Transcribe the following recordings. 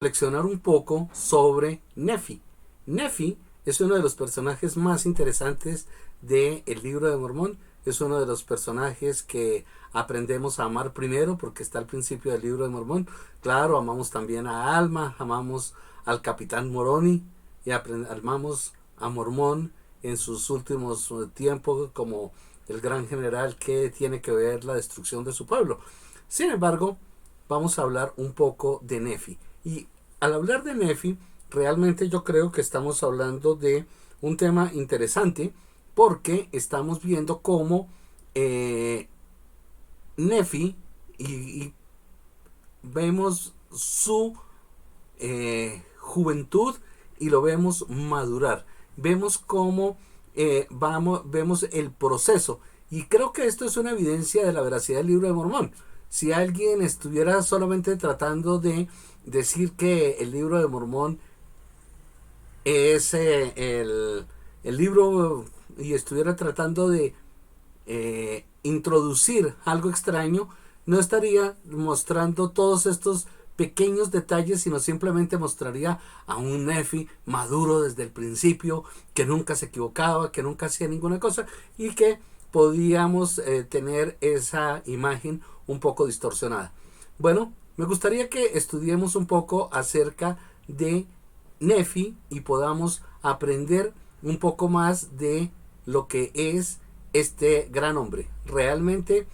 reflexionar un poco sobre Nefi. Nefi es uno de los personajes más interesantes del libro de Mormón. Es uno de los personajes que aprendemos a amar primero porque está al principio del libro de Mormón. Claro, amamos también a Alma, amamos al capitán Moroni y amamos a Mormón en sus últimos tiempos como el gran general que tiene que ver la destrucción de su pueblo. Sin embargo, vamos a hablar un poco de Nefi. Y al hablar de Nefi, realmente yo creo que estamos hablando de un tema interesante porque estamos viendo cómo Nefi y vemos su juventud y lo vemos madurar. Vemos cómo vemos el proceso. Y creo que esto es una evidencia de la veracidad del libro de Mormón. Si alguien estuviera solamente tratando de decir que el libro de Mormón es el libro y estuviera tratando de introducir algo extraño, no estaría mostrando todos estos pequeños detalles, sino simplemente mostraría a un Nefi maduro desde el principio, que nunca se equivocaba, que nunca hacía ninguna cosa y que podíamos tener esa imagen un poco distorsionada. Bueno, me gustaría que estudiemos un poco acerca de Nefi y podamos aprender un poco más de lo que es este gran hombre. Realmente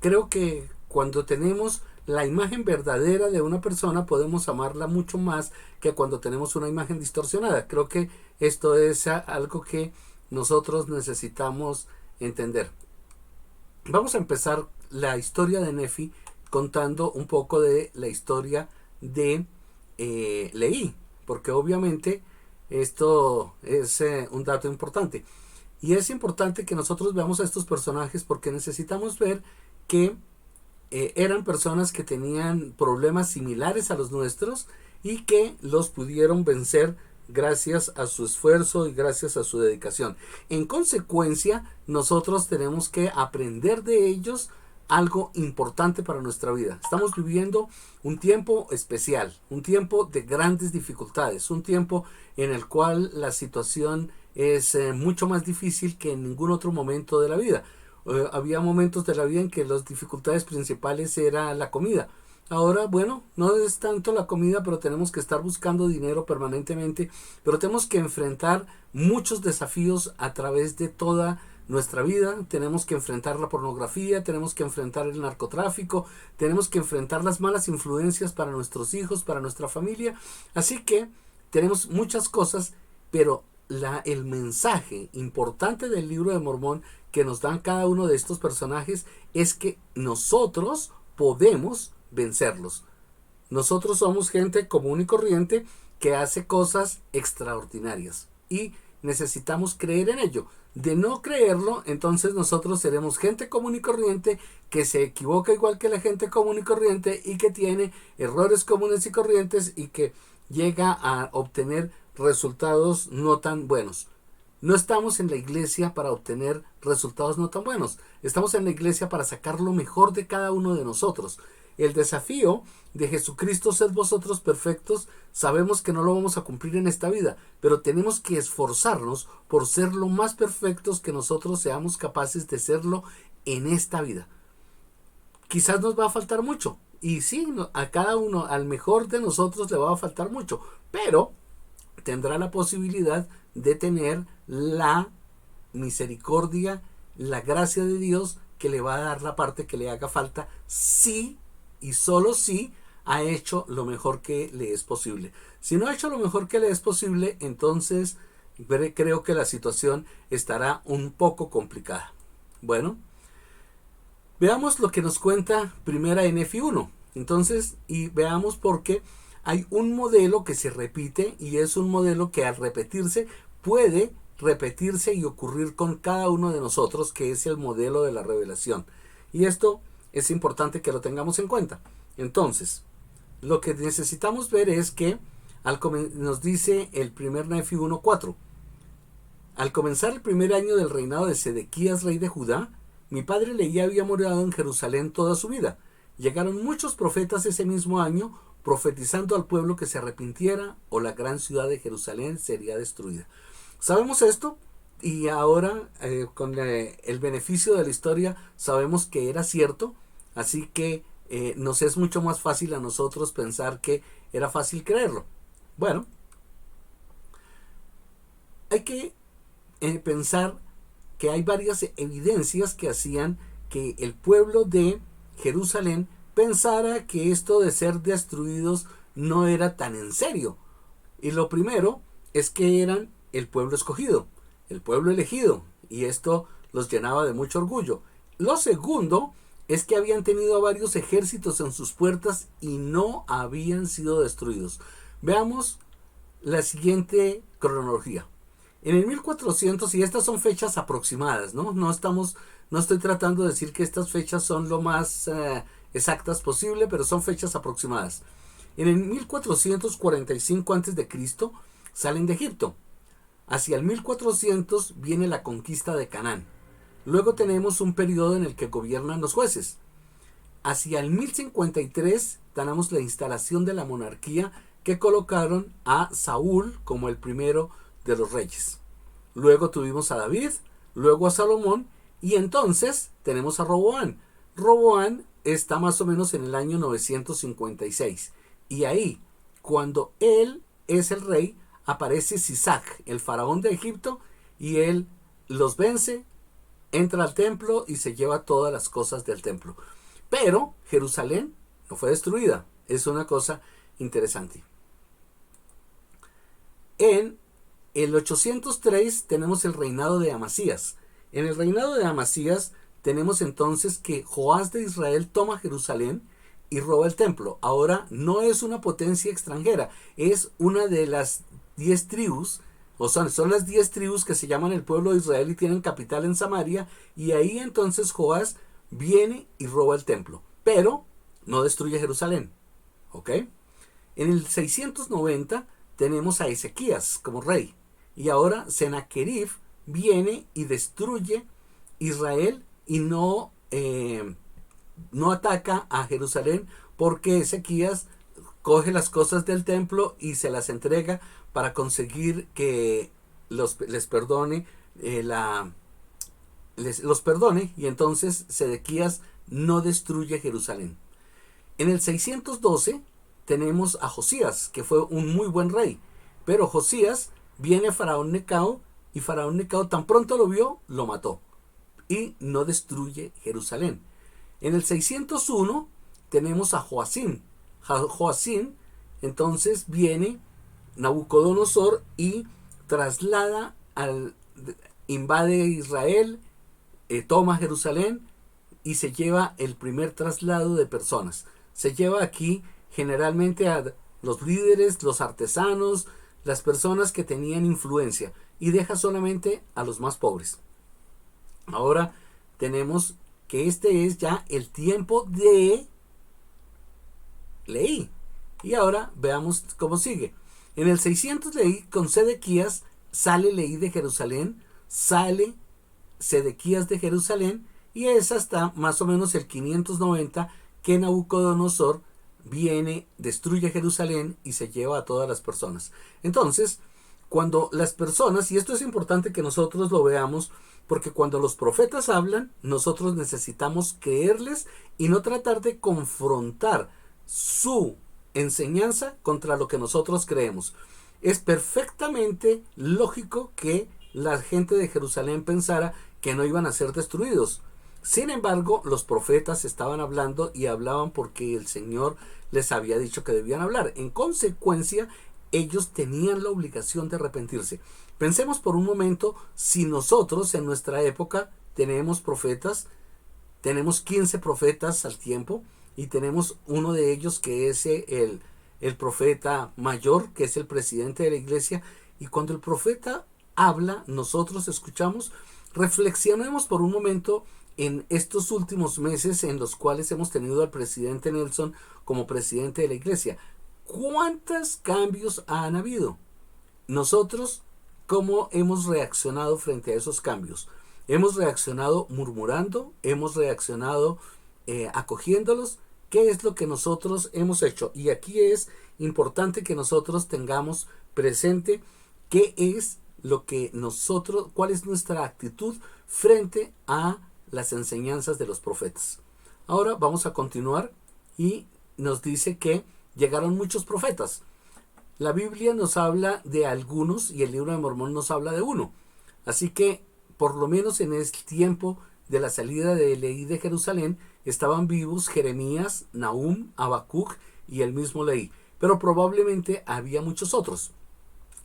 creo que cuando tenemos la imagen verdadera de una persona podemos amarla mucho más que cuando tenemos una imagen distorsionada. Creo que esto es algo que nosotros necesitamos entender. Vamos a empezar la historia de Nefi contando un poco de la historia de Leí, porque obviamente esto es un dato importante. Y es importante que nosotros veamos a estos personajes porque necesitamos ver que eran personas que tenían problemas similares a los nuestros y que los pudieron vencer gracias a su esfuerzo y gracias a su dedicación. En consecuencia, nosotros tenemos que aprender de ellos algo importante para nuestra vida. Estamos viviendo un tiempo especial, un tiempo de grandes dificultades, un tiempo en el cual la situación es mucho más difícil que en ningún otro momento de la vida. Había momentos de la vida en que las dificultades principales era la comida. Ahora, bueno, no es tanto la comida, pero tenemos que estar buscando dinero permanentemente, pero tenemos que enfrentar muchos desafíos a través de toda nuestra vida. Tenemos que enfrentar la pornografía, tenemos que enfrentar el narcotráfico, tenemos que enfrentar las malas influencias para nuestros hijos, para nuestra familia. Así que tenemos muchas cosas, pero el mensaje importante del libro de Mormón que nos dan cada uno de estos personajes es que nosotros podemos vencerlos. Nosotros somos gente común y corriente que hace cosas extraordinarias y necesitamos creer en ello. De no creerlo, entonces nosotros seremos gente común y corriente que se equivoca igual que la gente común y corriente y que tiene errores comunes y corrientes y que llega a obtener resultados no tan buenos. No estamos en la iglesia para obtener resultados no tan buenos. Estamos en la iglesia para sacar lo mejor de cada uno de nosotros. El desafío de Jesucristo, sed vosotros perfectos, sabemos que no lo vamos a cumplir en esta vida, pero tenemos que esforzarnos por ser lo más perfectos que nosotros seamos capaces de serlo en esta vida. Quizás nos va a faltar mucho, y sí, a cada uno, al mejor de nosotros le va a faltar mucho, pero tendrá la posibilidad de tener la misericordia, la gracia de Dios que le va a dar la parte que le haga falta si y solo si ha hecho lo mejor que le es posible. Si no ha hecho lo mejor que le es posible, entonces creo que la situación estará un poco complicada. Bueno, veamos lo que nos cuenta primera Nefi 1. Entonces, y veamos por qué hay un modelo que se repite y es un modelo que al repetirse puede repetirse y ocurrir con cada uno de nosotros, que es el modelo de la revelación. Y esto es importante que lo tengamos en cuenta. Entonces, lo que necesitamos ver es que nos dice el primer Nefi 1:4. Al comenzar el primer año del reinado de Sedequías, rey de Judá, mi padre Leí había morado en Jerusalén toda su vida. Llegaron muchos profetas ese mismo año, profetizando al pueblo que se arrepintiera o la gran ciudad de Jerusalén sería destruida. Sabemos esto y ahora con el beneficio de la historia sabemos que era cierto, así que nos es mucho más fácil a nosotros pensar que era fácil creerlo. Bueno, hay que pensar que hay varias evidencias que hacían que el pueblo de Jerusalén pensara que esto de ser destruidos no era tan en serio. Y lo primero es que eran el pueblo escogido, el pueblo elegido, y esto los llenaba de mucho orgullo. Lo segundo es que habían tenido varios ejércitos en sus puertas y no habían sido destruidos. Veamos la siguiente cronología. En el 1400, y estas son fechas aproximadas, no estoy tratando de decir que estas fechas son lo más exactas posible, pero son fechas aproximadas. En el 1445 a.C. salen de Egipto. Hacia el 1400 viene la conquista de Canaán. Luego tenemos un periodo en el que gobiernan los jueces. Hacia el 1053 tenemos la instalación de la monarquía que colocaron a Saúl como el primero de los reyes. Luego tuvimos a David, luego a Salomón y entonces tenemos a Roboán. Roboán está más o menos en el año 956 y ahí, cuando él es el rey, aparece Sisac, el faraón de Egipto, y él los vence, entra al templo y se lleva todas las cosas del templo. Pero Jerusalén no fue destruida. Es una cosa interesante. En el 803 tenemos el reinado de Amasías. En el reinado de Amasías tenemos entonces que Joás de Israel toma Jerusalén y roba el templo. Ahora no es una potencia extranjera, es una de las 10 tribus, o son las 10 tribus que se llaman el pueblo de Israel y tienen capital en Samaria, y ahí entonces Joás viene y roba el templo, pero no destruye Jerusalén. ¿Ok? En el 690 tenemos a Ezequías como rey, y ahora Sennacherib viene y destruye Israel y no ataca a Jerusalén porque Ezequías coge las cosas del templo y se las entrega para conseguir que les perdone los perdone, y entonces Sedequías no destruye Jerusalén. En el 612 tenemos a Josías, que fue un muy buen rey, pero Josías viene Faraón Necao y Faraón Necao tan pronto lo vio, lo mató y no destruye Jerusalén. En el 601 tenemos a Joacim. Joacim entonces viene Nabucodonosor y invade Israel, toma Jerusalén y se lleva el primer traslado de personas. Se lleva aquí generalmente a los líderes, los artesanos, las personas que tenían influencia, y deja solamente a los más pobres. Ahora tenemos que este es ya el tiempo de Leí. Y ahora veamos cómo sigue. En el 600 Leí, con Sedequías, sale Leí de Jerusalén, sale Sedequías de Jerusalén, y es hasta más o menos el 590 que Nabucodonosor viene, destruye Jerusalén y se lleva a todas las personas. Entonces, cuando las personas, y esto es importante que nosotros lo veamos, porque cuando los profetas hablan, nosotros necesitamos creerles y no tratar de confrontar su enseñanza contra lo que nosotros creemos. Es perfectamente lógico que la gente de Jerusalén pensara que no iban a ser destruidos. Sin embargo, los profetas estaban hablando y hablaban porque el Señor les había dicho que debían hablar. En consecuencia, ellos tenían la obligación de arrepentirse. Pensemos por un momento, si nosotros en nuestra época tenemos profetas, tenemos 15 profetas al tiempo, y tenemos uno de ellos que es el profeta mayor, que es el presidente de la iglesia, y cuando el profeta habla, nosotros escuchamos. Reflexionemos por un momento en estos últimos meses en los cuales hemos tenido al presidente Nelson como presidente de la iglesia. ¿Cuántos cambios han habido? Nosotros, ¿cómo hemos reaccionado frente a esos cambios? Hemos reaccionado murmurando, hemos reaccionado acogiéndolos. ¿qué es lo que nosotros hemos hecho? Y aquí es importante que nosotros tengamos presente qué es lo que nosotros, cuál es nuestra actitud frente a las enseñanzas de los profetas. Ahora vamos a continuar y nos dice que llegaron muchos profetas. La Biblia nos habla de algunos y el libro de Mormón nos habla de uno. Así que, por lo menos en el tiempo de la salida de Leí de Jerusalén, estaban vivos Jeremías, Nahum, Habacuc y el mismo Leí. Pero probablemente había muchos otros.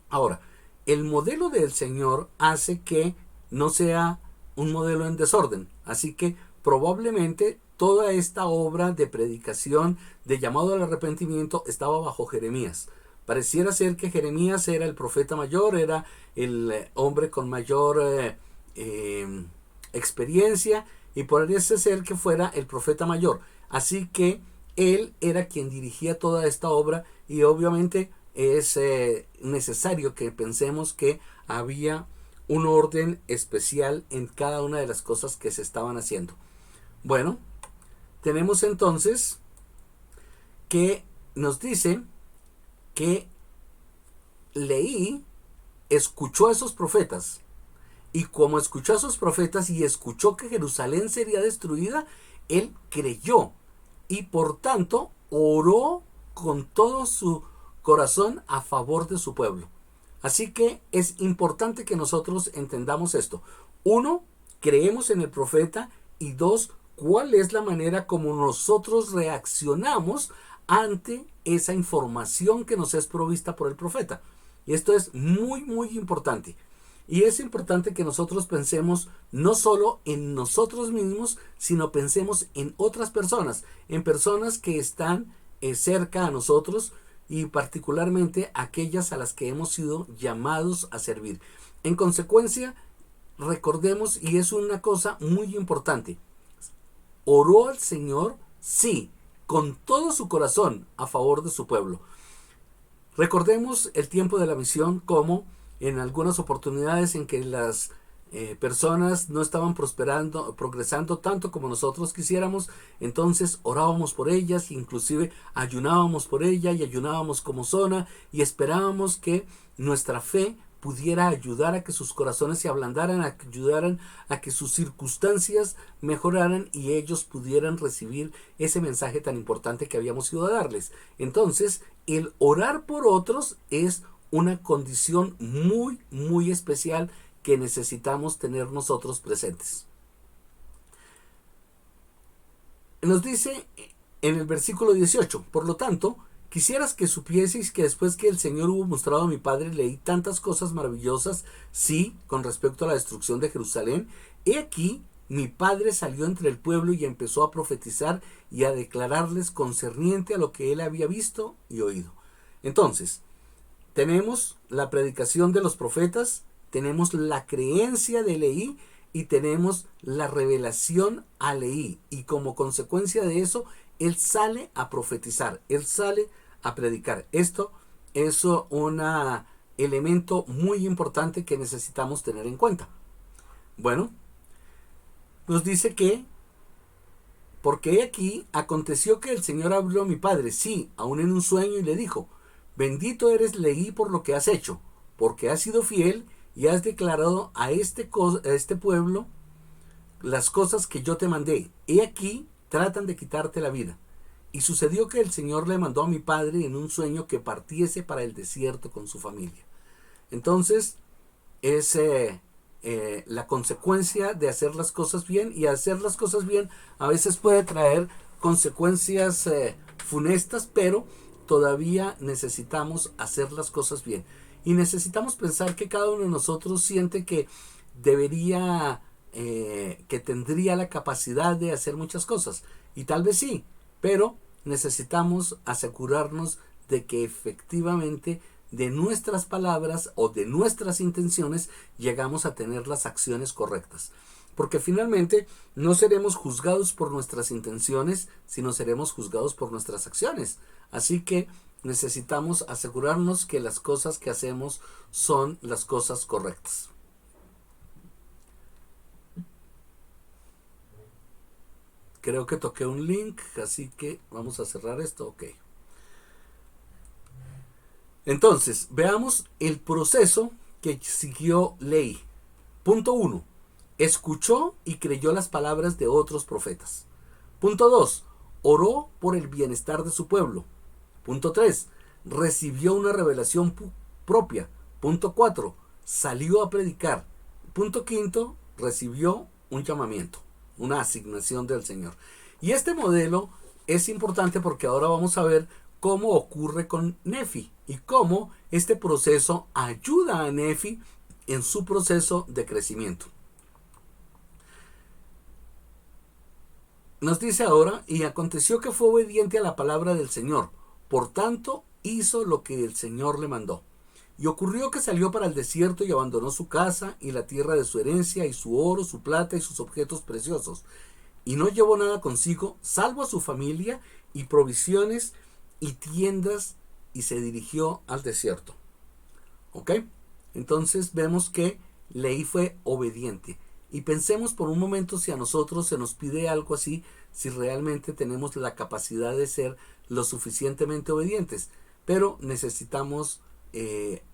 Ahora, el modelo del Señor hace que no sea un modelo en desorden. Así que probablemente toda esta obra de predicación, de llamado al arrepentimiento, estaba bajo Jeremías. Pareciera ser que Jeremías era el profeta mayor, era el hombre con mayor experiencia, y parece ser que fuera el profeta mayor. Así que él era quien dirigía toda esta obra, y obviamente es necesario que pensemos que había un orden especial en cada una de las cosas que se estaban haciendo. Bueno, tenemos entonces que nos dice que Leí escuchó a esos profetas, y como escuchó a esos profetas y escuchó que Jerusalén sería destruida, él creyó y por tanto oró con todo su corazón a favor de su pueblo. Así que es importante que nosotros entendamos esto. Uno, creemos en el profeta, y dos, cuál es la manera como nosotros reaccionamos ante esa información que nos es provista por el profeta. Y esto es muy, muy importante. Y es importante que nosotros pensemos no solo en nosotros mismos, sino pensemos en otras personas, en personas que están cerca a nosotros, y particularmente aquellas a las que hemos sido llamados a servir. En consecuencia, recordemos, y es una cosa muy importante, oró al Señor, sí, con todo su corazón a favor de su pueblo. Recordemos el tiempo de la misión, como en algunas oportunidades en que las personas no estaban progresando tanto como nosotros quisiéramos, entonces orábamos por ellas, inclusive ayunábamos por ella y ayunábamos como zona, y esperábamos que nuestra fe pudiera ayudar a que sus corazones se ablandaran, a que ayudaran a que sus circunstancias mejoraran y ellos pudieran recibir ese mensaje tan importante que habíamos ido a darles. Entonces, el orar por otros es una condición muy, muy especial que necesitamos tener nosotros presentes. Nos dice en el versículo 18, por lo tanto, quisieras que supieseis que después que el Señor hubo mostrado a mi padre Leí tantas cosas maravillosas, sí, con respecto a la destrucción de Jerusalén, he aquí mi padre salió entre el pueblo y empezó a profetizar y a declararles concerniente a lo que él había visto y oído. Entonces, tenemos la predicación de los profetas, tenemos la creencia de Leí y tenemos la revelación a Leí, y como consecuencia de eso, él sale a profetizar, él sale a predicar. Esto es un elemento muy importante que necesitamos tener en cuenta. Bueno, nos dice que, porque aquí aconteció que el Señor habló a mi padre, sí, aún en un sueño, y le dijo: bendito eres Leí por lo que has hecho, porque has sido fiel y has declarado a este pueblo las cosas que yo te mandé. He aquí, tratan de quitarte la vida. Y sucedió que el Señor le mandó a mi padre en un sueño que partiese para el desierto con su familia. Entonces, es la consecuencia de hacer las cosas bien, y hacer las cosas bien a veces puede traer consecuencias funestas, pero todavía necesitamos hacer las cosas bien. Y necesitamos pensar que cada uno de nosotros siente que debería, que tendría la capacidad de hacer muchas cosas. Y tal vez sí, pero necesitamos asegurarnos de que efectivamente de nuestras palabras o de nuestras intenciones llegamos a tener las acciones correctas. Porque finalmente no seremos juzgados por nuestras intenciones, sino seremos juzgados por nuestras acciones. Así que necesitamos asegurarnos que las cosas que hacemos son las cosas correctas. Creo que toqué un link, así que vamos a cerrar esto. Ok. Entonces, veamos el proceso que siguió Lehi. Punto 1. Escuchó y creyó las palabras de otros profetas. Punto 2. Oró por el bienestar de su pueblo. Punto 3. Recibió una revelación propia. Punto 4. Salió a predicar. Punto 5. Recibió un llamamiento, una asignación del Señor. Y este modelo es importante porque ahora vamos a ver cómo ocurre con Nefi y cómo este proceso ayuda a Nefi en su proceso de crecimiento. Nos dice ahora, y aconteció que fue obediente a la palabra del Señor, por tanto hizo lo que el Señor le mandó. Y ocurrió que salió para el desierto y abandonó su casa y la tierra de su herencia y su oro, su plata y sus objetos preciosos. Y no llevó nada consigo, salvo a su familia y provisiones y tiendas, y se dirigió al desierto. ¿Ok? Entonces vemos que Lehi fue obediente. Y pensemos por un momento si a nosotros se nos pide algo así, si realmente tenemos la capacidad de ser lo suficientemente obedientes. Pero necesitamos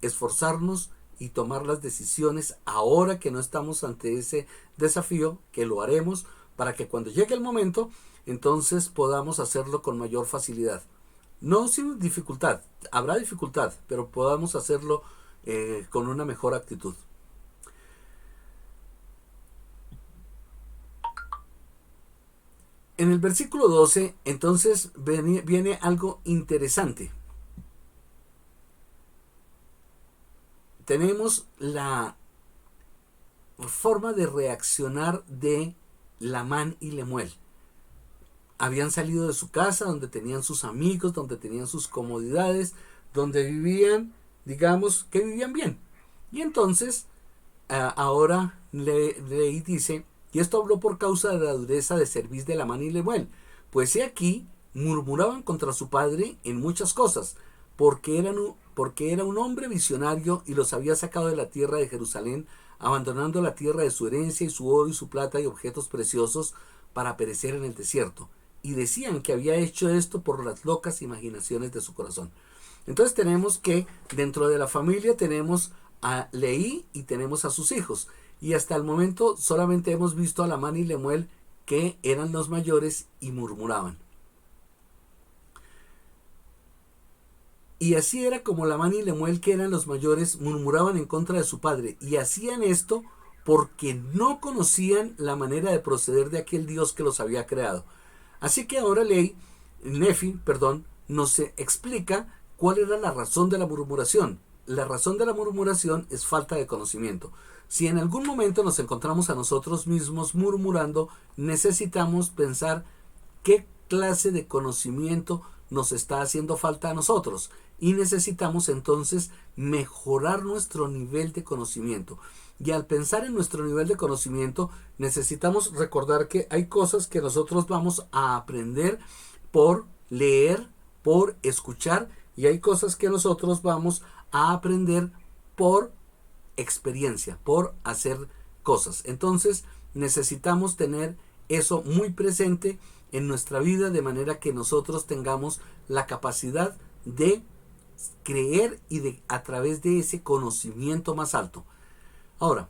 esforzarnos y tomar las decisiones ahora que no estamos ante ese desafío, que lo haremos para que cuando llegue el momento, entonces podamos hacerlo con mayor facilidad. No sin dificultad, habrá dificultad, pero podamos hacerlo con una mejor actitud. En el versículo 12, entonces viene algo interesante. Tenemos la forma de reaccionar de Lamán y Lemuel. Habían salido de su casa, donde tenían sus amigos, donde tenían sus comodidades, donde vivían, digamos, que vivían bien. Y entonces, ahora Lehi dice, y esto habló por causa de la dureza de cerviz de Lamán y Lemuel, pues he aquí, murmuraban contra su padre en muchas cosas, porque era un hombre visionario y los había sacado de la tierra de Jerusalén, abandonando la tierra de su herencia y su oro y su plata y objetos preciosos para perecer en el desierto. Y decían que había hecho esto por las locas imaginaciones de su corazón. Entonces tenemos que dentro de la familia tenemos a Lehi y tenemos a sus hijos. Y hasta el momento solamente hemos visto a Lamán y Lemuel, que eran los mayores y murmuraban. Y así era como Lamán y Lemuel, que eran los mayores, murmuraban en contra de su padre. Y hacían esto porque no conocían la manera de proceder de aquel Dios que los había creado. Así que ahora Nefi, nos explica cuál era la razón de la murmuración. La razón de la murmuración es falta de conocimiento. Si en algún momento nos encontramos a nosotros mismos murmurando, necesitamos pensar qué clase de conocimiento nos está haciendo falta a nosotros. Y necesitamos entonces mejorar nuestro nivel de conocimiento. Y al pensar en nuestro nivel de conocimiento, necesitamos recordar que hay cosas que nosotros vamos a aprender por leer, por escuchar, y hay cosas que nosotros vamos a aprender por experiencia, por hacer cosas. Entonces necesitamos tener eso muy presente en nuestra vida, de manera que nosotros tengamos la capacidad de creer y de a través de ese conocimiento más alto. Ahora,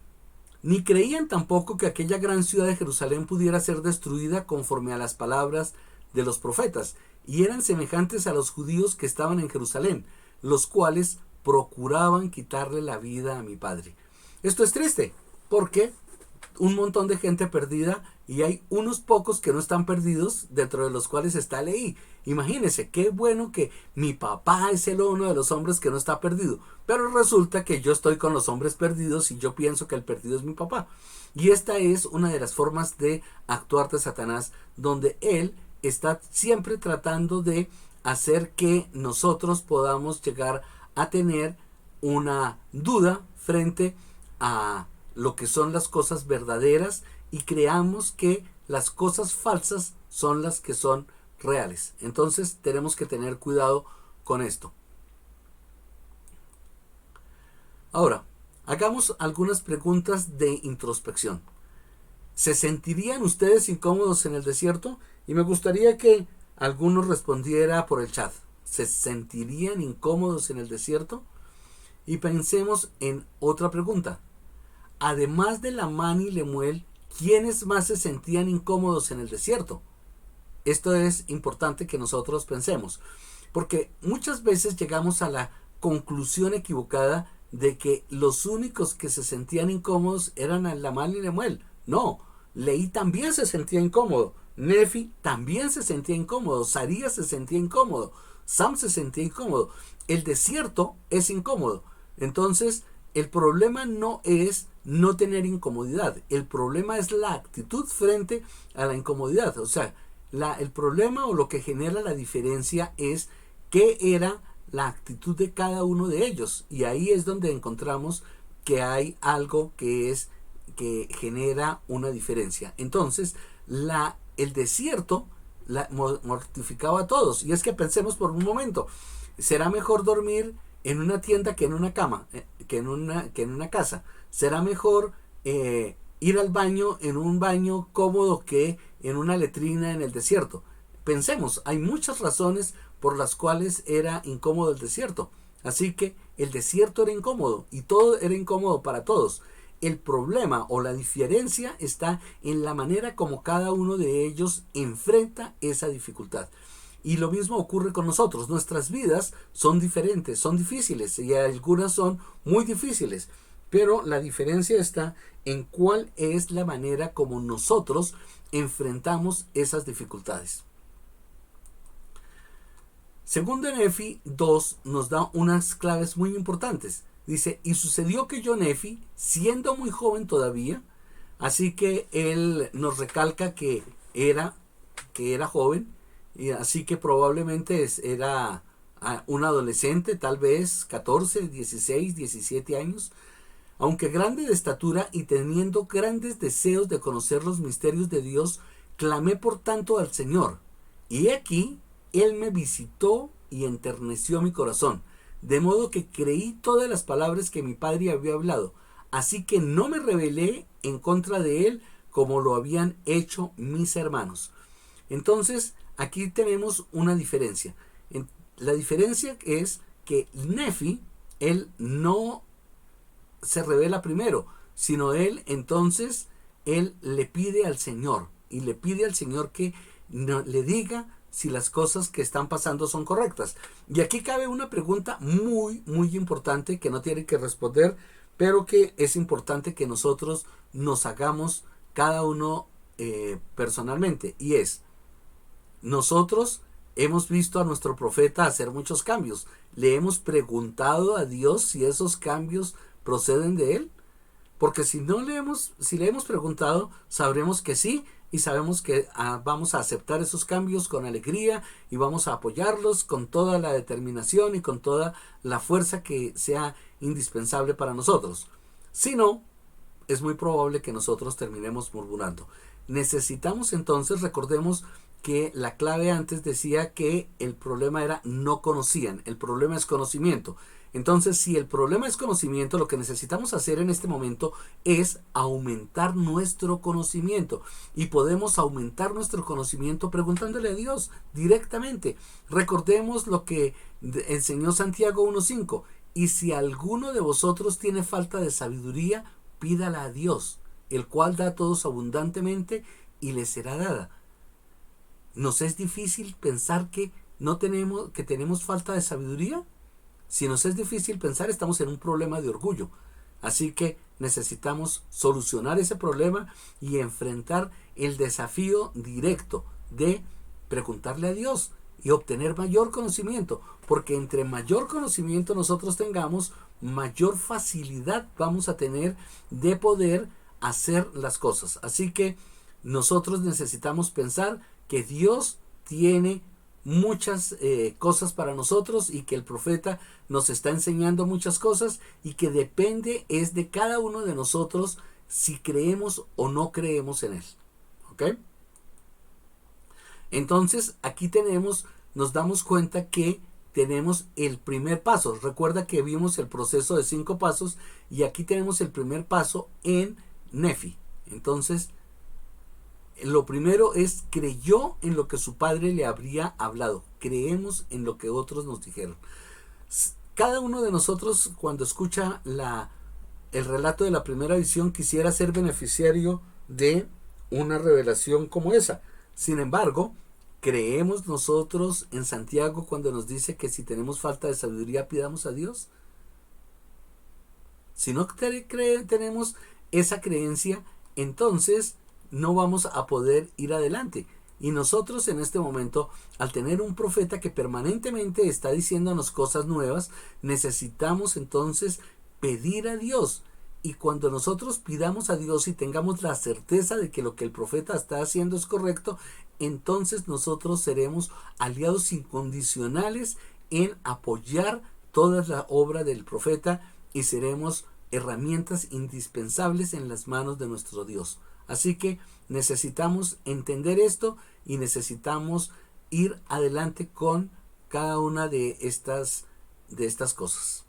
ni creían tampoco que aquella gran ciudad de Jerusalén pudiera ser destruida conforme a las palabras de los profetas, y eran semejantes a los judíos que estaban en Jerusalén, los cuales procuraban quitarle la vida a mi padre. Esto es triste, porque un montón de gente perdida y hay unos pocos que no están perdidos, dentro de los cuales está Lehi. Imagínense, qué bueno que mi papá es uno de los hombres que no está perdido, pero resulta que yo estoy con los hombres perdidos y yo pienso que el perdido es mi papá. Y esta es una de las formas de actuar de Satanás, donde él está siempre tratando de hacer que nosotros podamos llegar a tener una duda frente a lo que son las cosas verdaderas y creamos que las cosas falsas son las que son reales. Entonces tenemos que tener cuidado con esto. Ahora, hagamos algunas preguntas de introspección. ¿Se sentirían ustedes incómodos en el desierto? Y me gustaría que alguno respondiera por el chat. ¿Se sentirían incómodos en el desierto? Y pensemos en otra pregunta. Además de Lamán y Lemuel, ¿quiénes más se sentían incómodos en el desierto? Esto es importante que nosotros pensemos, porque muchas veces llegamos a la conclusión equivocada de que los únicos que se sentían incómodos eran Lamán y Lemuel. No, Leí también se sentía incómodo, Nefi también se sentía incómodo, Sarías se sentía incómodo, Sam se sentía incómodo. El desierto es incómodo. Entonces, el problema no es no tener incomodidad, el problema es la actitud frente a la incomodidad. O sea, el problema o lo que genera la diferencia es qué era la actitud de cada uno de ellos. Y ahí es donde encontramos que hay algo que genera una diferencia. Entonces, el desierto mortificaba a todos. Y es que pensemos por un momento, será mejor dormir en una tienda que en una cama, que en una casa. Será mejor ir al baño en un baño cómodo que en una letrina en el desierto. Pensemos, hay muchas razones por las cuales era incómodo el desierto. Así que el desierto era incómodo y todo era incómodo para todos. El problema o la diferencia está en la manera como cada uno de ellos enfrenta esa dificultad. Y lo mismo ocurre con nosotros. Nuestras vidas son diferentes, son difíciles y algunas son muy difíciles. Pero la diferencia está en cuál es la manera como nosotros enfrentamos esas dificultades. Segundo Nefi 2 nos da unas claves muy importantes. Dice, y sucedió que yo, Nefi, siendo muy joven todavía, así que él nos recalca que era joven, y así que probablemente era un adolescente, tal vez 14, 16, 17 años, aunque grande de estatura y teniendo grandes deseos de conocer los misterios de Dios, clamé por tanto al Señor, y aquí Él me visitó y enterneció mi corazón, de modo que creí todas las palabras que mi padre había hablado, así que no me rebelé en contra de él como lo habían hecho mis hermanos. Entonces, aquí tenemos una diferencia. La diferencia es que Nefi, él no se revela primero, sino él le pide al Señor, y le pide al Señor que le diga si las cosas que están pasando son correctas. Y aquí cabe una pregunta muy, muy importante que no tiene que responder, pero que es importante que nosotros nos hagamos cada uno personalmente. Y es, nosotros hemos visto a nuestro profeta hacer muchos cambios. ¿Le hemos preguntado a Dios si esos cambios proceden de él? Porque si le hemos preguntado, sabremos que sí, y sabemos que vamos a aceptar esos cambios con alegría y vamos a apoyarlos con toda la determinación y con toda la fuerza que sea indispensable para nosotros. Si no, es muy probable que nosotros terminemos murmurando. Necesitamos entonces, recordemos que la clave antes decía que el problema era no conocían, el problema es conocimiento. Entonces, si el problema es conocimiento, lo que necesitamos hacer en este momento es aumentar nuestro conocimiento. Y podemos aumentar nuestro conocimiento preguntándole a Dios directamente. Recordemos lo que enseñó Santiago 1.5. Y si alguno de vosotros tiene falta de sabiduría, pídala a Dios, el cual da a todos abundantemente y le será dada. ¿Nos es difícil pensar que tenemos falta de sabiduría? Si nos es difícil pensar, estamos en un problema de orgullo. Así que necesitamos solucionar ese problema y enfrentar el desafío directo de preguntarle a Dios y obtener mayor conocimiento. Porque entre mayor conocimiento nosotros tengamos, mayor facilidad vamos a tener de poder hacer las cosas. Así que nosotros necesitamos pensar que Dios tiene muchas cosas para nosotros y que el profeta nos está enseñando muchas cosas y que depende es de cada uno de nosotros si creemos o no creemos en él. ¿Ok? Entonces aquí nos damos cuenta que tenemos el primer paso. Recuerda que vimos el proceso de 5 pasos y aquí tenemos el primer paso en Nefi. Entonces lo primero es creyó en lo que su padre le habría hablado. Creemos en lo que otros nos dijeron. Cada uno de nosotros cuando escucha el relato de la primera visión quisiera ser beneficiario de una revelación como esa. Sin embargo, ¿creemos nosotros en Santiago cuando nos dice que si tenemos falta de sabiduría pidamos a Dios? Si no tenemos esa creencia, entonces no vamos a poder ir adelante. Y nosotros en este momento, al tener un profeta que permanentemente está diciéndonos cosas nuevas, necesitamos entonces pedir a Dios. Y cuando nosotros pidamos a Dios y tengamos la certeza de que lo que el profeta está haciendo es correcto, entonces nosotros seremos aliados incondicionales en apoyar toda la obra del profeta y seremos herramientas indispensables en las manos de nuestro Dios. Así que necesitamos entender esto y necesitamos ir adelante con cada una de estas cosas.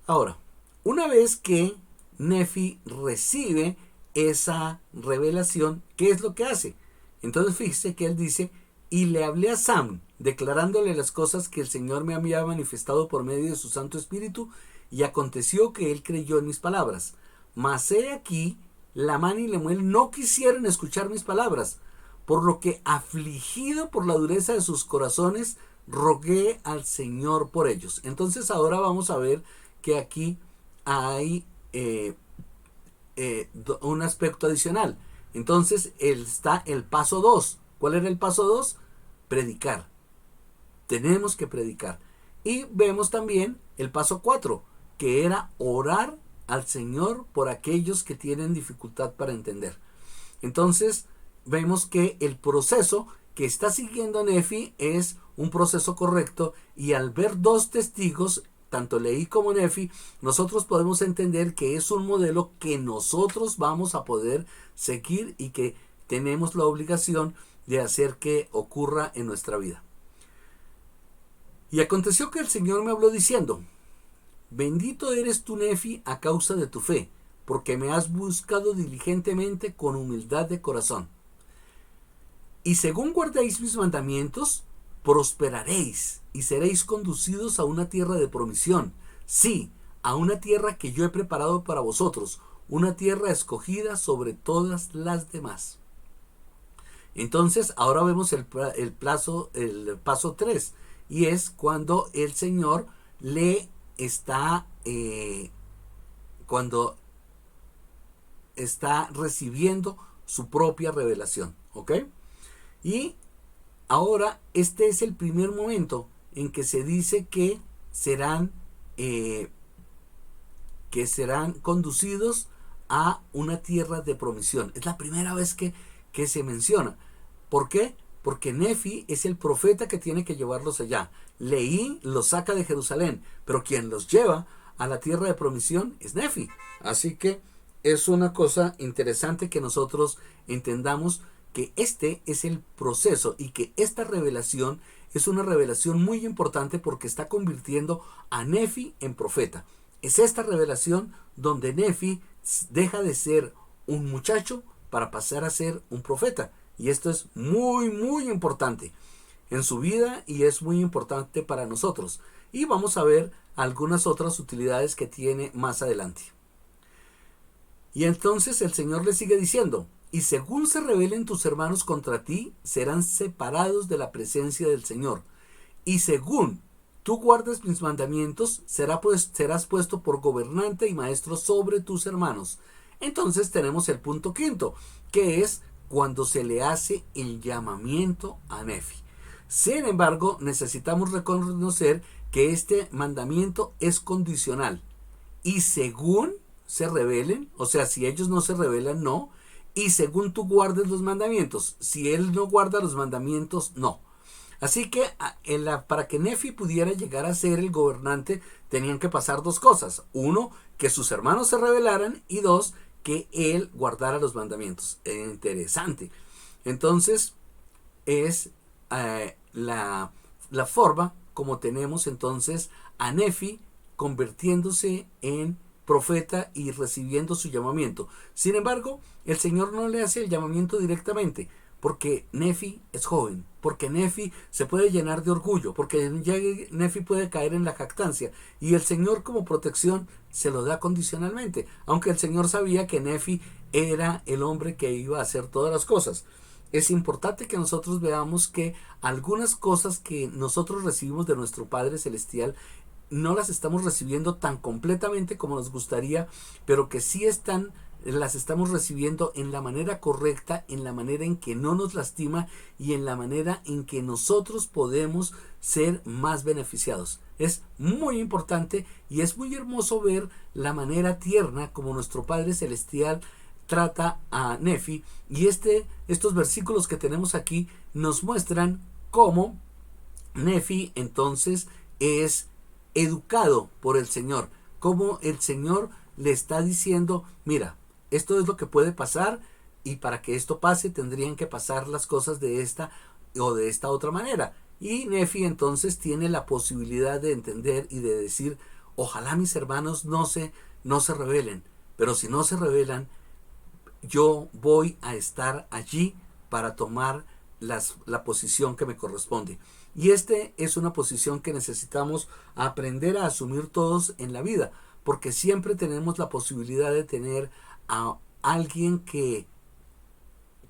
Ahora, una vez que Nefi recibe esa revelación, ¿qué es lo que hace? Entonces fíjese que él dice, y le hablé a Sam, declarándole las cosas que el Señor me había manifestado por medio de su Santo Espíritu, y aconteció que él creyó en mis palabras. Mas he aquí, Lamán y Lemuel no quisieron escuchar mis palabras, por lo que afligido por la dureza de sus corazones, rogué al Señor por ellos. Entonces ahora vamos a ver que aquí hay un aspecto adicional. Entonces está el paso 2. ¿Cuál era el paso 2? Predicar. Tenemos que predicar. Y vemos también el paso 4, que era orar al Señor por aquellos que tienen dificultad para entender. Entonces vemos que el proceso que está siguiendo Nefi es un proceso correcto, y al ver dos testigos, tanto Leí como Nefi, nosotros podemos entender que es un modelo que nosotros vamos a poder seguir y que tenemos la obligación de hacer que ocurra en nuestra vida. Y aconteció que el Señor me habló diciendo, bendito eres tú, Nefi, a causa de tu fe, porque me has buscado diligentemente con humildad de corazón. Y según guardéis mis mandamientos, prosperaréis y seréis conducidos a una tierra de promisión. Sí, a una tierra que yo he preparado para vosotros, una tierra escogida sobre todas las demás. Entonces, ahora vemos el paso 3, y es cuando el Señor le está cuando está recibiendo su propia revelación, ¿ok? Y ahora este es el primer momento en que se dice que serán conducidos a una tierra de promisión. Es la primera vez que se menciona. ¿Por qué? Porque Nefi es el profeta que tiene que llevarlos allá. Leí los saca de Jerusalén, pero quien los lleva a la tierra de promisión es Nefi. Así que es una cosa interesante que nosotros entendamos que este es el proceso y que esta revelación es una revelación muy importante porque está convirtiendo a Nefi en profeta. Es esta revelación donde Nefi deja de ser un muchacho para pasar a ser un profeta. Y esto es muy, muy importante en su vida y es muy importante para nosotros. Y vamos a ver algunas otras utilidades que tiene más adelante. Y entonces el Señor le sigue diciendo, y según se rebelen tus hermanos contra ti, serán separados de la presencia del Señor. Y según tú guardes mis mandamientos, serás puesto por gobernante y maestro sobre tus hermanos. Entonces tenemos el punto 5, que es cuando se le hace el llamamiento a Nefi. Sin embargo, necesitamos reconocer que este mandamiento es condicional. Y según se rebelen, o sea, si ellos no se rebelan, no. Y según tú guardes los mandamientos, si él no guarda los mandamientos, no. Así que para que Nefi pudiera llegar a ser el gobernante, tenían que pasar dos cosas. Uno, que sus hermanos se rebelaran, y dos, que él guardara los mandamientos. Interesante. Entonces, es la forma como tenemos entonces a Nefi convirtiéndose en profeta y recibiendo su llamamiento. Sin embargo, el Señor no le hace el llamamiento directamente, porque Nefi es joven, porque Nefi se puede llenar de orgullo, porque Nefi puede caer en la jactancia, y el Señor como protección se lo da condicionalmente, aunque el Señor sabía que Nefi era el hombre que iba a hacer todas las cosas. Es importante que nosotros veamos que algunas cosas que nosotros recibimos de nuestro Padre Celestial no las estamos recibiendo tan completamente como nos gustaría, pero que sí las estamos recibiendo en la manera correcta, en la manera en que no nos lastima y en la manera en que nosotros podemos ser más beneficiados. Es muy importante y es muy hermoso ver la manera tierna como nuestro Padre Celestial trata a Nefi, y estos versículos que tenemos aquí nos muestran cómo Nefi entonces es educado por el Señor, cómo el Señor le está diciendo, mira, esto es lo que puede pasar, y para que esto pase tendrían que pasar las cosas de esta o de esta otra manera. Y Nefi entonces tiene la posibilidad de entender y de decir, ojalá mis hermanos no se rebelen, pero si no se rebelan, yo voy a estar allí para tomar la posición que me corresponde. Y es una posición que necesitamos aprender a asumir todos en la vida, porque siempre tenemos la posibilidad de tener a alguien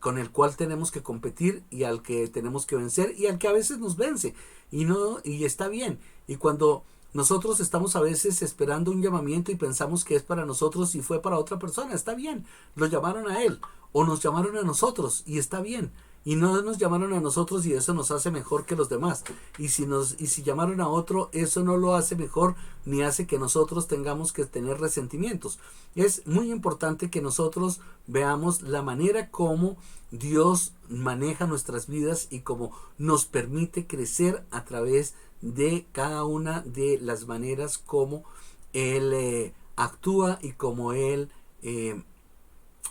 con el cual tenemos que competir y al que tenemos que vencer y al que a veces nos vence y está bien. Y cuando nosotros estamos a veces esperando un llamamiento y pensamos que es para nosotros y fue para otra persona, está bien, lo llamaron a él o nos llamaron a nosotros y está bien. Y no nos llamaron a nosotros y eso nos hace mejor que los demás. Y si llamaron a otro, eso no lo hace mejor ni hace que nosotros tengamos que tener resentimientos. Es muy importante que nosotros veamos la manera como Dios maneja nuestras vidas y cómo nos permite crecer a través de cada una de las maneras como Él actúa y como Él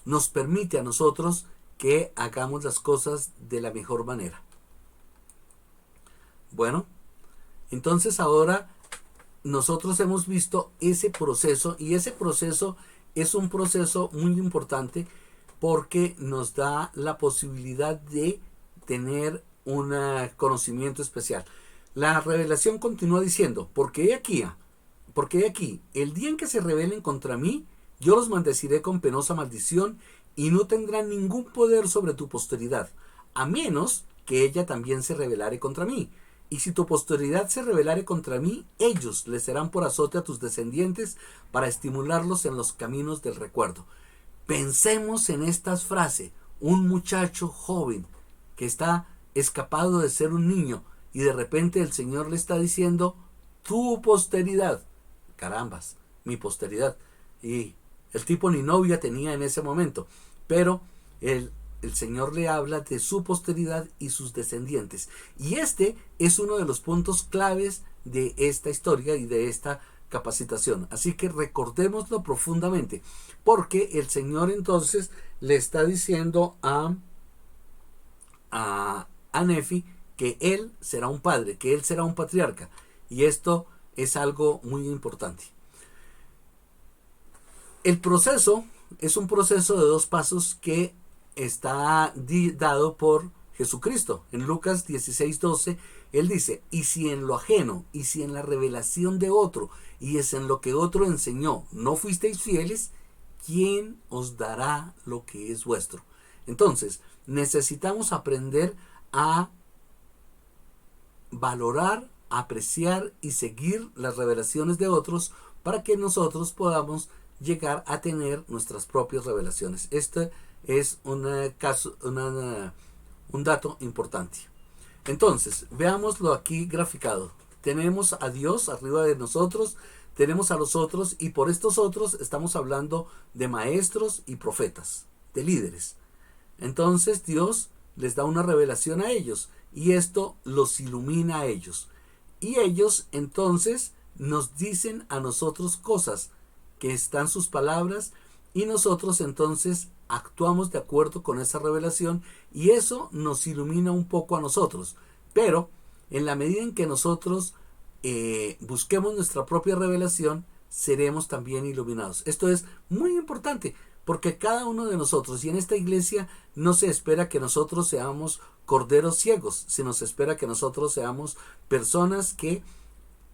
nos permite a nosotros que hagamos las cosas de la mejor manera. Bueno, entonces ahora nosotros hemos visto ese proceso, y ese proceso es un proceso muy importante porque nos da la posibilidad de tener un conocimiento especial. La revelación continúa diciendo, porque he aquí, el día en que se rebelen contra mí, yo los maldeciré con penosa maldición, y no tendrán ningún poder sobre tu posteridad, a menos que ella también se rebelare contra mí. Y si tu posteridad se rebelare contra mí, ellos les serán por azote a tus descendientes, para estimularlos en los caminos del recuerdo. Pensemos en estas frases. Un muchacho joven que está escapado de ser un niño, y de repente el Señor le está diciendo, tu posteridad. Carambas, mi posteridad. Y el tipo ni novia tenía en ese momento, pero el Señor le habla de su posteridad y sus descendientes. Y este es uno de los puntos claves de esta historia y de esta capacitación. Así que recordémoslo profundamente, porque el Señor entonces le está diciendo a Nefi que él será un padre, que él será un patriarca. Y esto es algo muy importante. El proceso es un proceso de 2 pasos que está dado por Jesucristo. En Lucas 16:12, Él dice, y si en lo ajeno, y si en la revelación de otro, y es en lo que otro enseñó, no fuisteis fieles, ¿quién os dará lo que es vuestro? Entonces, necesitamos aprender a valorar, apreciar y seguir las revelaciones de otros para que nosotros podamos llegar a tener nuestras propias revelaciones. Este es un dato importante. Entonces, veámoslo aquí graficado. Tenemos a Dios arriba de nosotros, tenemos a los otros, y por estos otros estamos hablando de maestros y profetas, de líderes. Entonces Dios les da una revelación a ellos, y esto los ilumina a ellos. Y ellos entonces nos dicen a nosotros cosas que están sus palabras, y nosotros entonces actuamos de acuerdo con esa revelación, y eso nos ilumina un poco a nosotros. Pero en la medida en que nosotros busquemos nuestra propia revelación, seremos también iluminados. Esto es muy importante porque cada uno de nosotros, y en esta iglesia no se espera que nosotros seamos corderos ciegos, sino se espera que nosotros seamos personas que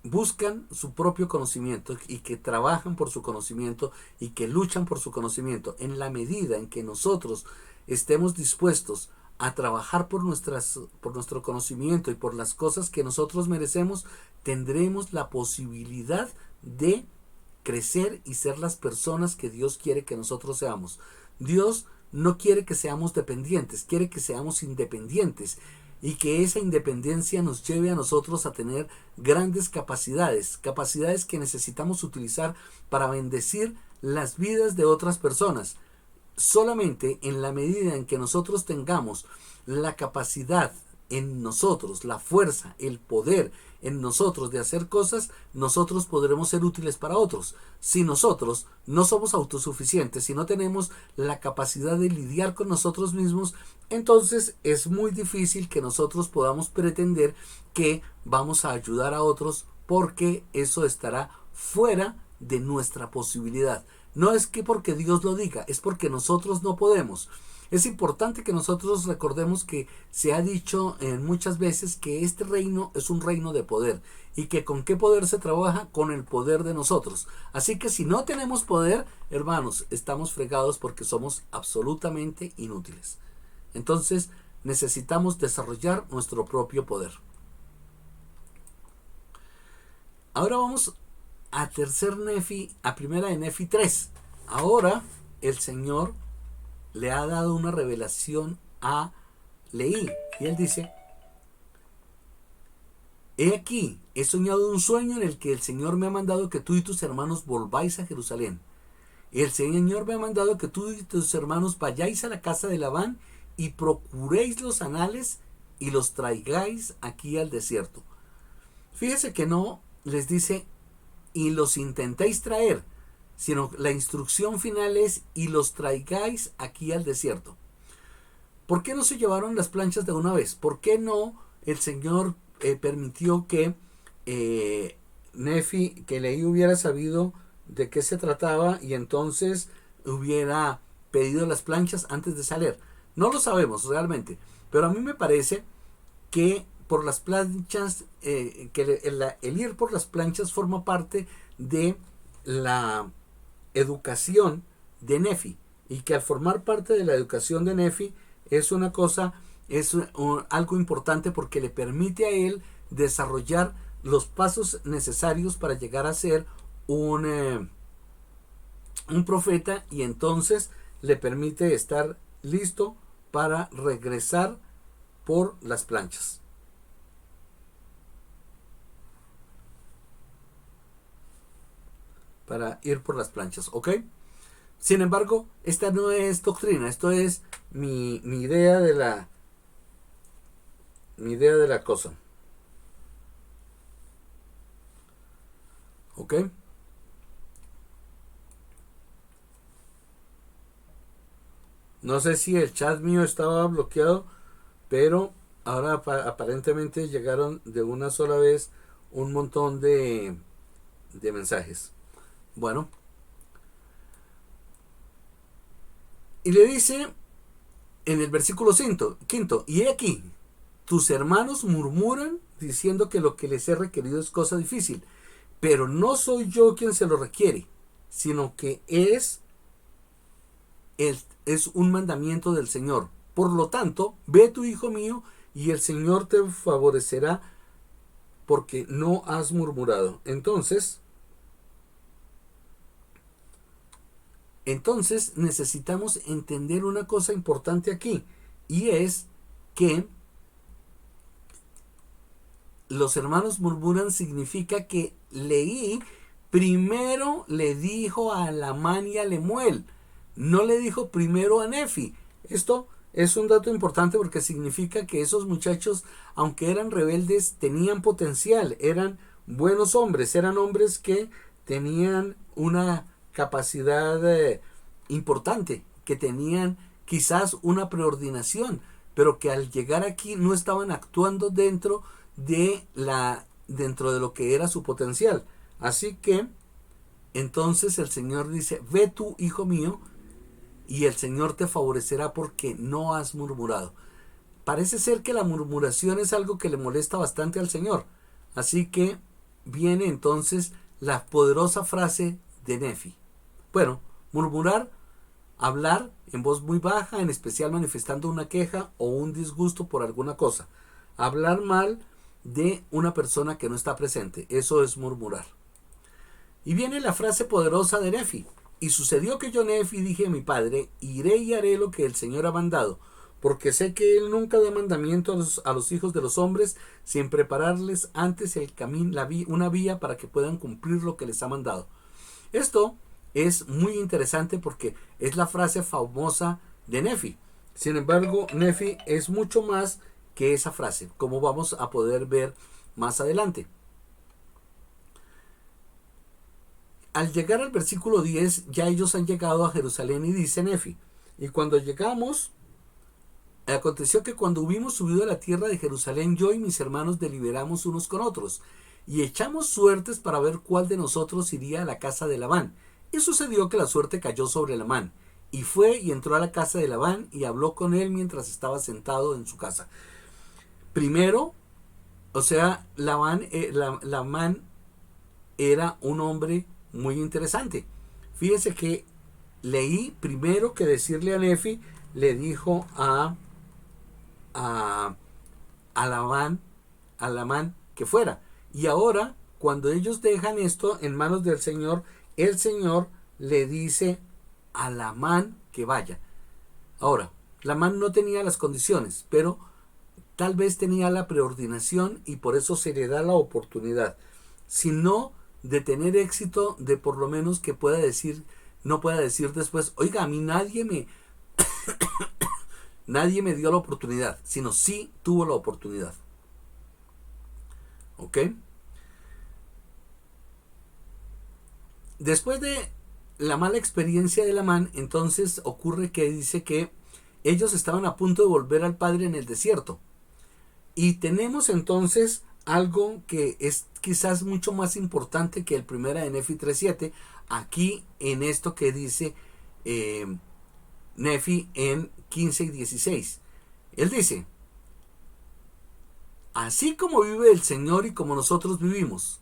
buscan su propio conocimiento y que trabajan por su conocimiento y que luchan por su conocimiento. En la medida en que nosotros estemos dispuestos a trabajar por nuestro conocimiento y por las cosas que nosotros merecemos, tendremos la posibilidad de crecer y ser las personas que Dios quiere que nosotros seamos. Dios no quiere que seamos dependientes, quiere que seamos independientes y que esa independencia nos lleve a nosotros a tener grandes capacidades que necesitamos utilizar para bendecir las vidas de otras personas. Solamente en la medida en que nosotros tengamos la capacidad en nosotros, la fuerza, el poder en nosotros de hacer cosas, nosotros podremos ser útiles para otros. Si nosotros no somos autosuficientes, si no tenemos la capacidad de lidiar con nosotros mismos, entonces es muy difícil que nosotros podamos pretender que vamos a ayudar a otros, porque eso estará fuera de nuestra posibilidad. No es que porque Dios lo diga, es porque nosotros no podemos. Es importante que nosotros recordemos que se ha dicho muchas veces que este reino es un reino de poder y que con qué poder se trabaja, con el poder de nosotros. Así que si no tenemos poder, hermanos, estamos fregados porque somos absolutamente inútiles. Entonces necesitamos desarrollar nuestro propio poder. Ahora vamos a tercer Nefi, a primera de Nefi 3. Ahora el Señor le ha dado una revelación a Leí. Y él dice: he aquí, he soñado un sueño en el que el Señor me ha mandado que tú y tus hermanos volváis a Jerusalén. El Señor me ha mandado que tú y tus hermanos vayáis a la casa de Labán y procuréis los anales y los traigáis aquí al desierto. Fíjese que no les dice y los intentéis traer, sino la instrucción final es y los traigáis aquí al desierto. ¿Por qué no se llevaron las planchas de una vez? ¿Por qué no el Señor permitió que Nefi, que Leí hubiera sabido de qué se trataba y entonces hubiera pedido las planchas antes de salir? No lo sabemos realmente, pero a mí me parece que por las planchas, el ir por las planchas forma parte de la educación de Nefi, y que al formar parte de la educación de Nefi es una cosa, algo importante porque le permite a él desarrollar los pasos necesarios para llegar a ser un profeta, y entonces le permite estar listo para regresar por las planchas. Para ir por las planchas, ¿ok? Sin embargo, esta no es doctrina, esto es mi idea de la cosa. ¿Ok? No sé si el chat mío estaba bloqueado, pero ahora aparentemente llegaron de una sola vez un montón de mensajes. Bueno, y le dice en el versículo quinto, y he aquí, tus hermanos murmuran diciendo que lo que les he requerido es cosa difícil, pero no soy yo quien se lo requiere, sino que es un mandamiento del Señor. Por lo tanto, ve tu hijo mío, y el Señor te favorecerá porque no has murmurado. Entonces necesitamos entender una cosa importante aquí, y es que los hermanos murmuran significa que Leí primero le dijo a Lamán y a Lemuel, no le dijo primero a Nefi. Esto es un dato importante porque significa que esos muchachos, aunque eran rebeldes, tenían potencial, eran buenos hombres, eran hombres que tenían una capacidad importante, que tenían quizás una preordinación, pero que al llegar aquí no estaban actuando dentro de lo que era su potencial. Así que entonces el Señor dice, ve tú, hijo mío, y el Señor te favorecerá porque no has murmurado. Parece ser que la murmuración es algo que le molesta bastante al Señor. Así que viene entonces la poderosa frase de Nefi. Bueno, murmurar, hablar en voz muy baja, en especial manifestando una queja o un disgusto por alguna cosa. Hablar mal de una persona que no está presente. Eso es murmurar. Y viene la frase poderosa de Nefi. Y sucedió que yo, Nefi, dije a mi padre, iré y haré lo que el Señor ha mandado, porque sé que Él nunca da mandamiento a los hijos de los hombres sin prepararles antes el camino, una vía para que puedan cumplir lo que les ha mandado. Esto es muy interesante porque es la frase famosa de Nefi. Sin embargo, Nefi es mucho más que esa frase, como vamos a poder ver más adelante. Al llegar al versículo 10, ya ellos han llegado a Jerusalén y dice Nefi, y cuando llegamos, aconteció que cuando hubimos subido a la tierra de Jerusalén, yo y mis hermanos deliberamos unos con otros, y echamos suertes para ver cuál de nosotros iría a la casa de Labán. Y sucedió que la suerte cayó sobre Labán, y fue y entró a la casa de Labán y habló con él mientras estaba sentado en su casa. Primero, o sea, Labán era un hombre muy interesante. Fíjense que leí primero que decirle a Nefi, le dijo a, a Labán que fuera. Y ahora, cuando ellos dejan esto en manos del Señor, el Señor le dice a Labán que vaya. Ahora, Labán no tenía las condiciones, pero tal vez tenía la preordinación y por eso se le da la oportunidad. Si no, de tener éxito, de por lo menos que pueda decir, no pueda decir después, oiga, a mí nadie me dio la oportunidad, sino sí tuvo la oportunidad. ¿Ok? Después de la mala experiencia de Labán, entonces ocurre que dice que ellos estaban a punto de volver al padre en el desierto. Y tenemos entonces algo que es quizás mucho más importante que el primera de Nefi 3.7, aquí en esto que dice Nefi en 15 y 16. Él dice, así como vive el Señor y como nosotros vivimos.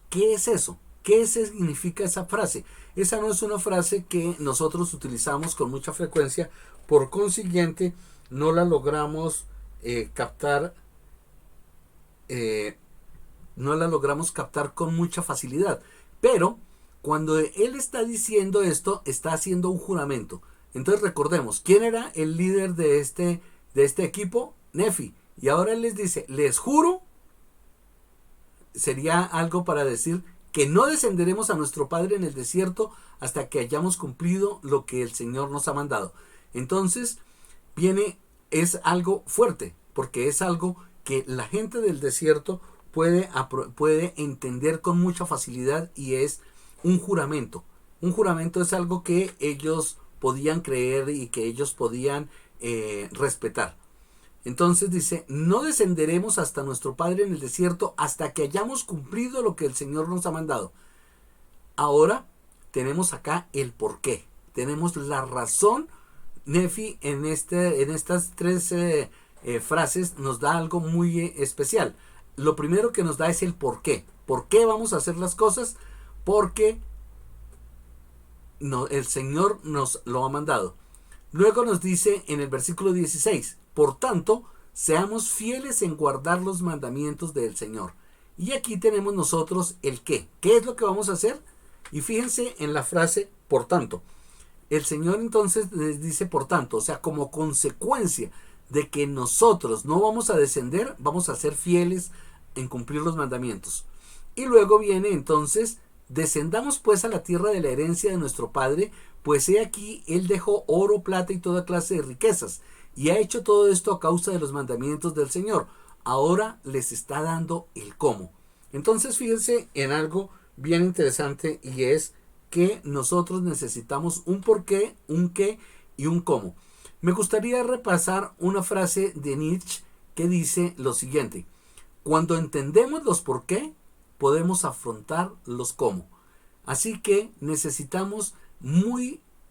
¿Qué es eso? ¿Qué significa esa frase? Esa no es una frase que nosotros utilizamos con mucha frecuencia, por consiguiente no la logramos captar con mucha facilidad. Pero cuando él está diciendo esto, está haciendo un juramento. Entonces recordemos, ¿quién era el líder de este equipo? Nefi. Y ahora él les dice, les juro, sería algo para decir que no descenderemos a nuestro padre en el desierto hasta que hayamos cumplido lo que el Señor nos ha mandado. Entonces es algo fuerte, porque es algo que la gente del desierto puede entender con mucha facilidad, y es un juramento. Un juramento es algo que ellos podían creer y que ellos podían respetar. Entonces dice, no descenderemos hasta nuestro padre en el desierto hasta que hayamos cumplido lo que el Señor nos ha mandado. Ahora tenemos acá el porqué. Tenemos la razón. Nefi en estas tres frases nos da algo muy especial. Lo primero que nos da es el por qué. ¿Por qué vamos a hacer las cosas? Porque el Señor nos lo ha mandado. Luego nos dice en el versículo 16, por tanto, seamos fieles en guardar los mandamientos del Señor. Y aquí tenemos nosotros el qué. ¿Qué es lo que vamos a hacer? Y fíjense en la frase, por tanto. El Señor entonces les dice por tanto, o sea, como consecuencia de que nosotros no vamos a descender, vamos a ser fieles en cumplir los mandamientos. Y luego viene entonces, descendamos pues a la tierra de la herencia de nuestro Padre, pues he aquí, Él dejó oro, plata y toda clase de riquezas, y ha hecho todo esto a causa de los mandamientos del Señor. Ahora les está dando el cómo. Entonces fíjense en algo bien interesante, y es que nosotros necesitamos un porqué, un qué y un cómo. Me gustaría repasar una frase de Nietzsche que dice lo siguiente: cuando entendemos los por qué, podemos afrontar los cómo. Así que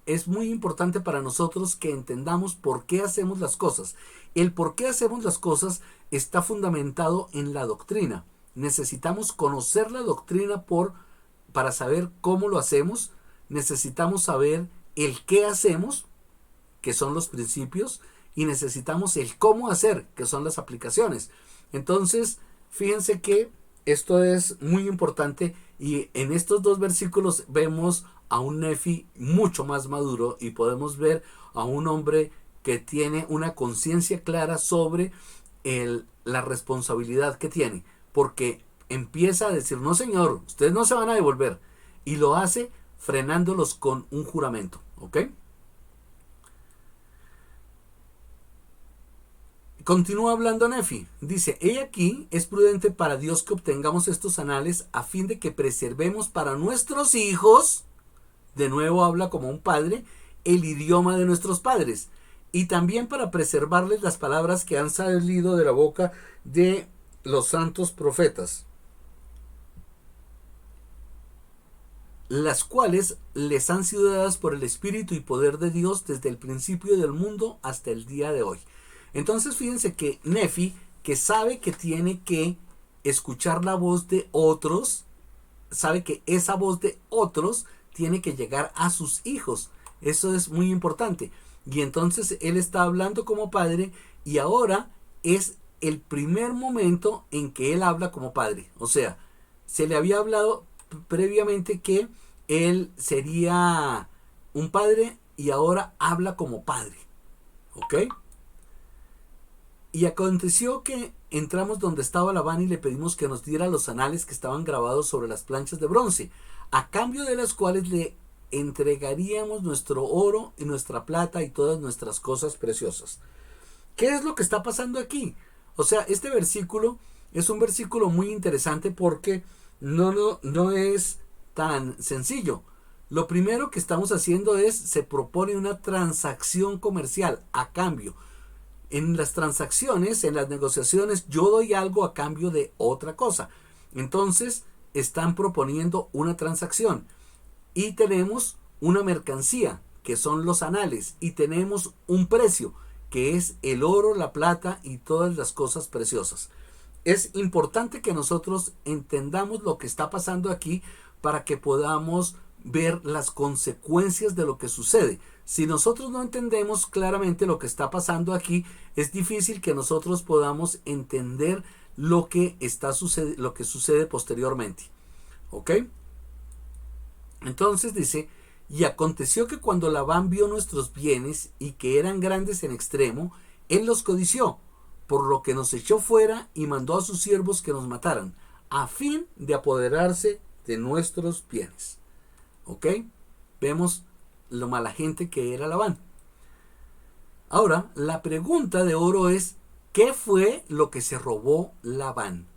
es muy importante para nosotros que entendamos por qué hacemos las cosas. El por qué hacemos las cosas está fundamentado en la doctrina. Necesitamos conocer la doctrina para saber cómo lo hacemos. Necesitamos saber el qué hacemos, que son los principios, y necesitamos el cómo hacer, que son las aplicaciones. Entonces, fíjense que esto es muy importante y en estos dos versículos vemos a un Nefi mucho más maduro y podemos ver a un hombre que tiene una conciencia clara sobre la responsabilidad que tiene, porque empieza a decir, no señor, ustedes no se van a devolver, y lo hace frenándolos con un juramento, ¿ok? Continúa hablando Nefi, dice, he aquí es prudente para Dios que obtengamos estos anales a fin de que preservemos para nuestros hijos, de nuevo habla como un padre, el idioma de nuestros padres, y también para preservarles las palabras que han salido de la boca de los santos profetas, las cuales les han sido dadas por el Espíritu y poder de Dios desde el principio del mundo hasta el día de hoy. Entonces fíjense que Nefi, que sabe que tiene que escuchar la voz de otros, sabe que esa voz de otros tiene que llegar a sus hijos. Eso es muy importante. Y entonces él está hablando como padre y ahora es el primer momento en que él habla como padre. O sea, se le había hablado previamente que él sería un padre y ahora habla como padre. ¿Ok? Y aconteció que entramos donde estaba Labán y le pedimos que nos diera los anales que estaban grabados sobre las planchas de bronce, a cambio de las cuales le entregaríamos nuestro oro y nuestra plata y todas nuestras cosas preciosas. ¿Qué es lo que está pasando aquí? O sea, este versículo es un versículo muy interesante porque no es tan sencillo. Lo primero que estamos haciendo se propone una transacción comercial a cambio. En las transacciones, en las negociaciones, yo doy algo a cambio de otra cosa. Entonces, están proponiendo una transacción. Y tenemos una mercancía, que son los anales. Y tenemos un precio, que es el oro, la plata y todas las cosas preciosas. Es importante que nosotros entendamos lo que está pasando aquí para que podamos ver las consecuencias de lo que sucede. Si nosotros no entendemos claramente lo que está pasando aquí, es difícil que nosotros podamos entender lo que sucede posteriormente. ¿Ok? Entonces dice, y aconteció que cuando Labán vio nuestros bienes y que eran grandes en extremo, él los codició, por lo que nos echó fuera y mandó a sus siervos que nos mataran, a fin de apoderarse de nuestros bienes. ¿Ok? Vemos lo mala gente que era Labán. Ahora, la pregunta de oro es, ¿qué fue lo que se robó Labán?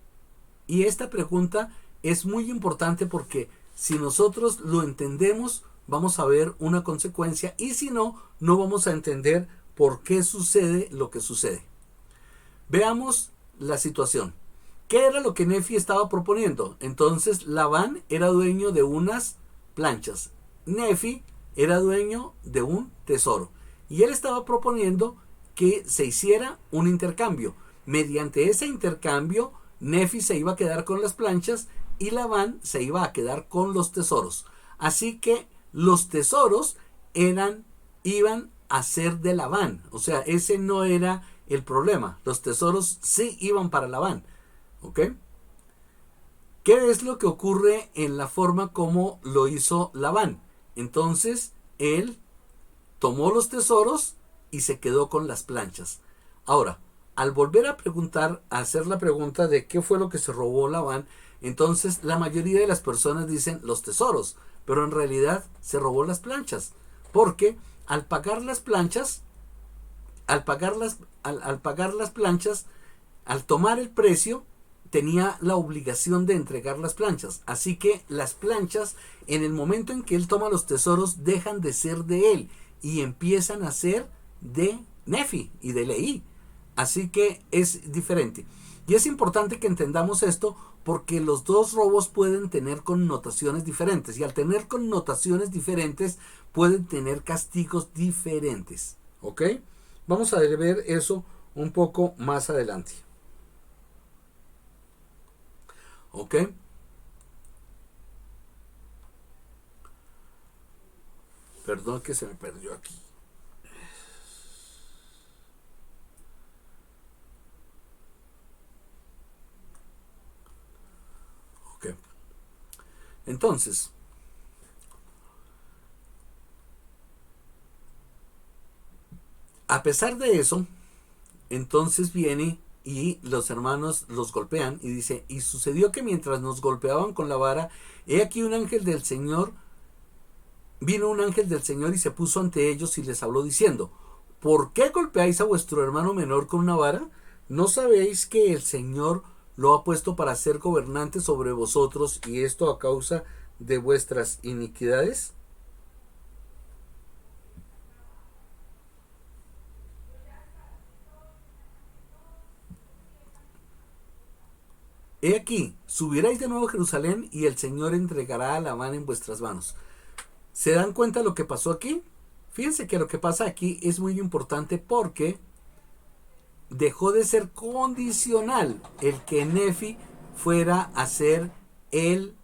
Y esta pregunta es muy importante porque si nosotros lo entendemos, vamos a ver una consecuencia y si no, no vamos a entender por qué sucede lo que sucede. Veamos la situación. ¿Qué era lo que Nefi estaba proponiendo? Entonces, Labán era dueño de unas planchas. Nefi era dueño de un tesoro. Y él estaba proponiendo que se hiciera un intercambio. Mediante ese intercambio, Nefi se iba a quedar con las planchas y Labán se iba a quedar con los tesoros. Así que los tesoros iban a ser de Labán. O sea, ese no era el problema. Los tesoros sí iban para Labán. ¿Ok? ¿Qué es lo que ocurre en la forma como lo hizo Labán? Entonces, él tomó los tesoros y se quedó con las planchas. Ahora, al volver a hacer la pregunta de qué fue lo que se robó Labán, entonces la mayoría de las personas dicen los tesoros, pero en realidad se robó las planchas, porque al pagar las planchas, al pagar las planchas, al tomar el precio, tenía la obligación de entregar las planchas. Así que las planchas, en el momento en que él toma los tesoros, dejan de ser de él y empiezan a ser de Nefi y de Leí. Así que es diferente. Y es importante que entendamos esto Porque los dos robos pueden tener connotaciones diferentes y al tener connotaciones diferentes pueden tener castigos diferentes. ¿Ok? Vamos a ver eso un poco más adelante. ¿Ok? Perdón que se me perdió aquí. Ok. Entonces, a pesar de eso, entonces viene y los hermanos los golpean y dice, y sucedió que mientras nos golpeaban con la vara, he aquí un ángel del Señor, vino un ángel del Señor y se puso ante ellos y les habló diciendo, ¿por qué golpeáis a vuestro hermano menor con una vara? ¿No sabéis que el Señor lo ha puesto para ser gobernante sobre vosotros y esto a causa de vuestras iniquidades? He aquí, subiréis de nuevo a Jerusalén y el Señor entregará a Labán en vuestras manos. ¿Se dan cuenta de lo que pasó aquí? Fíjense que lo que pasa aquí es muy importante porque dejó de ser condicional el que Nefi fuera a ser el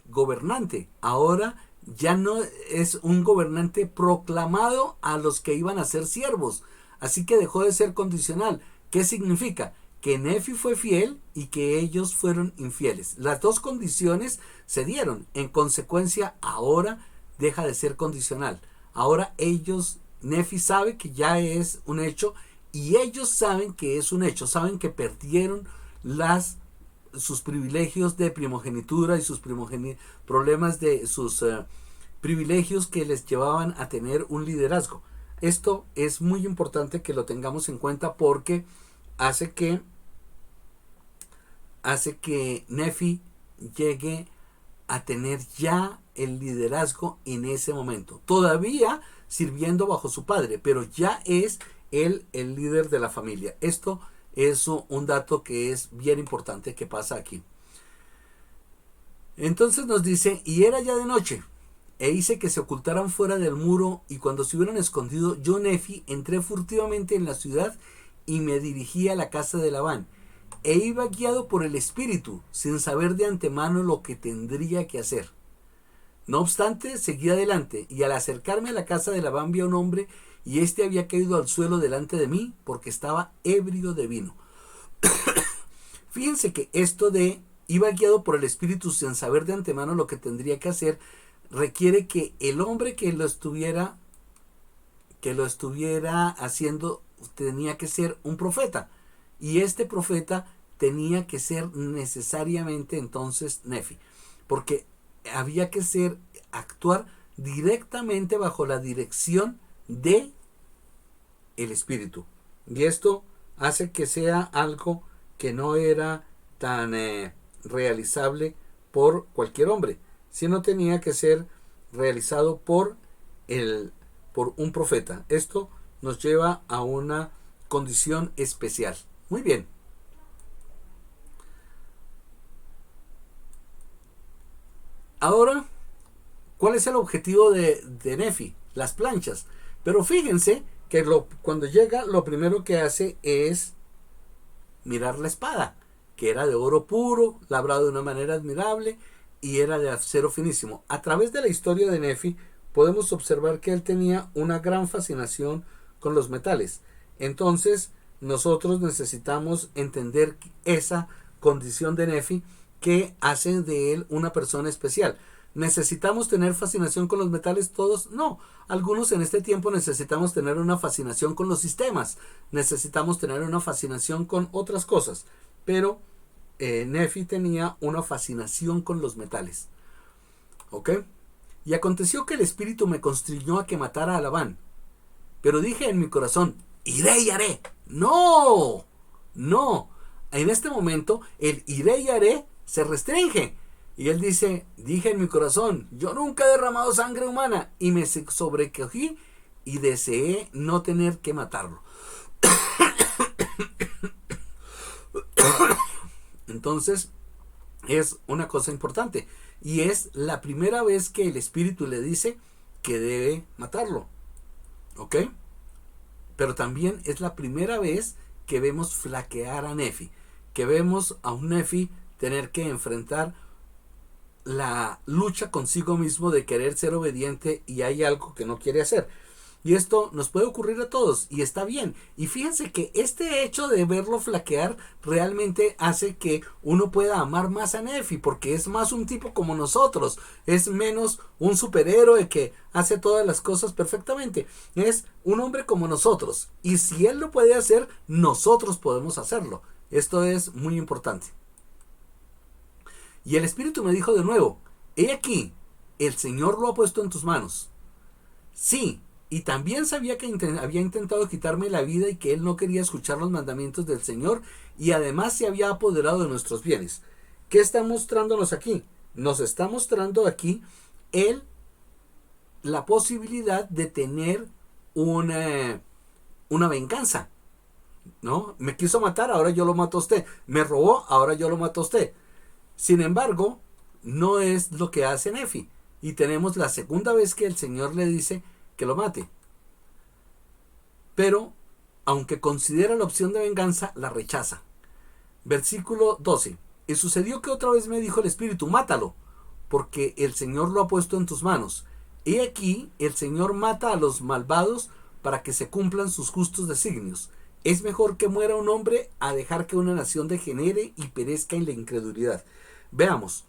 gobernante. Ahora ya no es un gobernante proclamado a los que iban a ser siervos. Así que dejó de ser condicional. ¿Qué significa? Que Nefi fue fiel y que ellos fueron infieles. Las dos condiciones se dieron. En consecuencia, ahora deja de ser condicional. Ahora Nefi sabe que ya es un hecho y ellos saben que es un hecho. Saben que perdieron sus privilegios de primogenitura y sus problemas de sus privilegios que les llevaban a tener un liderazgo. Esto es muy importante que lo tengamos en cuenta porque hace que Nefi llegue a tener ya el liderazgo en ese momento. Todavía sirviendo bajo su padre, pero ya es él el líder de la familia. Esto es un dato que es bien importante que pasa aquí. Entonces nos dice, y era ya de noche, e hice que se ocultaran fuera del muro, y cuando se hubieran escondido, yo Nefi entré furtivamente en la ciudad y me dirigí a la casa de Labán, e iba guiado por el espíritu, sin saber de antemano lo que tendría que hacer. No obstante, seguí adelante, y al acercarme a la casa de Labán vi a un hombre, y éste había caído al suelo delante de mí, porque estaba ebrio de vino. Fíjense que esto de iba guiado por el espíritu sin saber de antemano lo que tendría que hacer, requiere que el hombre que lo estuviera haciendo tenía que ser un profeta. Y este profeta tenía que ser necesariamente entonces Nefi. Porque había que actuar directamente bajo la dirección de el espíritu. Y esto hace que sea algo que no era tan realizable por cualquier hombre, sino tenía que ser realizado por un profeta. Esto nos lleva a una condición especial. Muy bien. Ahora, ¿cuál es el objetivo de Nefi? Las planchas. Pero fíjense que cuando llega, lo primero que hace es mirar la espada, que era de oro puro, labrado de una manera admirable y era de acero finísimo. A través de la historia de Nefi podemos observar que él tenía una gran fascinación con los metales. Entonces nosotros necesitamos entender esa condición de Nefi que hace de él una persona especial. ¿Necesitamos tener fascinación con los metales todos? No. Algunos en este tiempo necesitamos tener una fascinación con los sistemas. Necesitamos tener una fascinación con otras cosas. Pero Nefi tenía una fascinación con los metales. ¿Ok? Y aconteció que el espíritu me constriñó a que matara a Labán. Pero dije en mi corazón, iré y haré. No, no. En este momento el iré y haré se restringe. Y él dice, dije en mi corazón, yo nunca he derramado sangre humana. Y me sobrecogí y deseé no tener que matarlo. Entonces, es una cosa importante. Y es la primera vez que el espíritu le dice que debe matarlo. ¿Ok? Pero también es la primera vez que vemos flaquear a Nefi. Que vemos a un Nefi tener que enfrentar la lucha consigo mismo de querer ser obediente y hay algo que no quiere hacer. Y esto nos puede ocurrir a todos y está bien. Y fíjense que este hecho de verlo flaquear realmente hace que uno pueda amar más a Nefi, porque es más un tipo como nosotros, es menos un superhéroe que hace todas las cosas perfectamente, es un hombre como nosotros. Y si él lo puede hacer, nosotros podemos hacerlo. Esto es muy importante. Y el Espíritu me dijo de nuevo, he aquí, el Señor lo ha puesto en tus manos. Sí, y también sabía que había intentado quitarme la vida y que él no quería escuchar los mandamientos del Señor y además se había apoderado de nuestros bienes. ¿Qué está mostrándonos aquí? Nos está mostrando aquí él la posibilidad de tener una venganza, ¿no? Me quiso matar, ahora yo lo mato a usted. Me robó, ahora yo lo mato a usted. Sin embargo, no es lo que hace Nefi. Y tenemos la segunda vez que el Señor le dice que lo mate. Pero, aunque considera la opción de venganza, la rechaza. Versículo 12. Y sucedió que otra vez me dijo el Espíritu, mátalo, porque el Señor lo ha puesto en tus manos. He aquí, el Señor mata a los malvados para que se cumplan sus justos designios. Es mejor que muera un hombre a dejar que una nación degenere y perezca en la incredulidad. Veamos.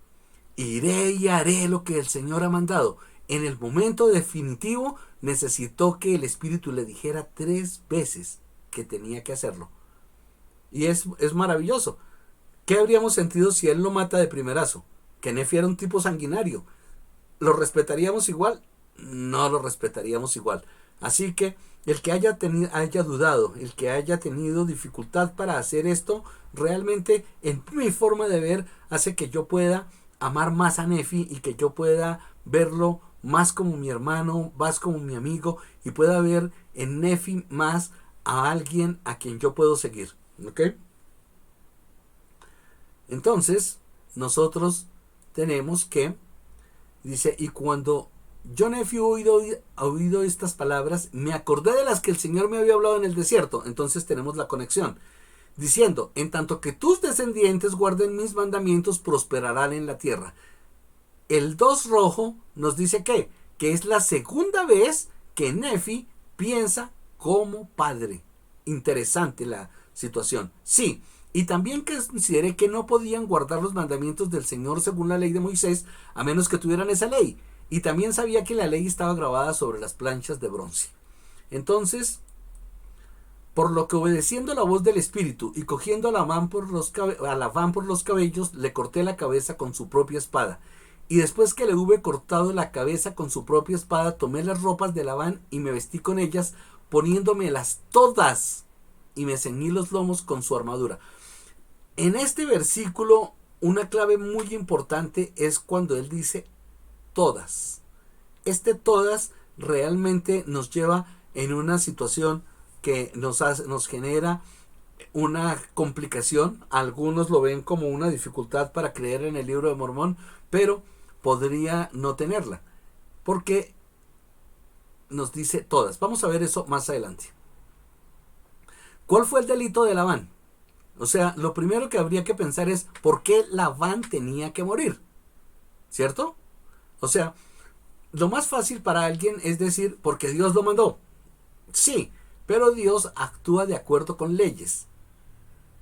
Iré y haré lo que el Señor ha mandado. En el momento definitivo necesitó que el Espíritu le dijera 3 veces que tenía que hacerlo. Y es maravilloso. ¿Qué habríamos sentido si él lo mata de primerazo? Que Nefi era un tipo sanguinario. ¿Lo respetaríamos igual? No lo respetaríamos igual. Así que el que haya dudado, el que haya tenido dificultad para hacer esto, realmente en mi forma de ver hace que yo pueda amar más a Nefi y que yo pueda verlo más como mi hermano, más como mi amigo y pueda ver en Nefi más a alguien a quien yo puedo seguir. ¿Ok? Entonces, nosotros tenemos que, dice, y cuando yo Nefi oído estas palabras, me acordé de las que el Señor me había hablado en el desierto. Entonces tenemos la conexión. Diciendo, en tanto que tus descendientes guarden mis mandamientos, prosperarán en la tierra. El 2 rojo nos dice que es la segunda vez que Nefi piensa como padre. Interesante la situación. Sí, y también que consideré que no podían guardar los mandamientos del Señor según la ley de Moisés, a menos que tuvieran esa ley. Y también sabía que la ley estaba grabada sobre las planchas de bronce. Entonces, por lo que obedeciendo la voz del Espíritu y cogiendo a Labán por los cabellos, le corté la cabeza con su propia espada. Y después que le hube cortado la cabeza con su propia espada, tomé las ropas de Labán y me vestí con ellas, poniéndomelas todas, y me ceñí los lomos con su armadura. En este versículo, una clave muy importante es cuando él dice todas. Todas realmente nos lleva en una situación que nos genera una complicación. Algunos lo ven como una dificultad para creer en el libro de Mormón, pero podría no tenerla, porque nos dice todas. Vamos a ver eso más adelante. ¿Cuál fue el delito de Labán? O sea, lo primero que habría que pensar es ¿por qué Labán tenía que morir? ¿Cierto? O sea, lo más fácil para alguien es decir porque Dios lo mandó. Sí, pero Dios actúa de acuerdo con leyes.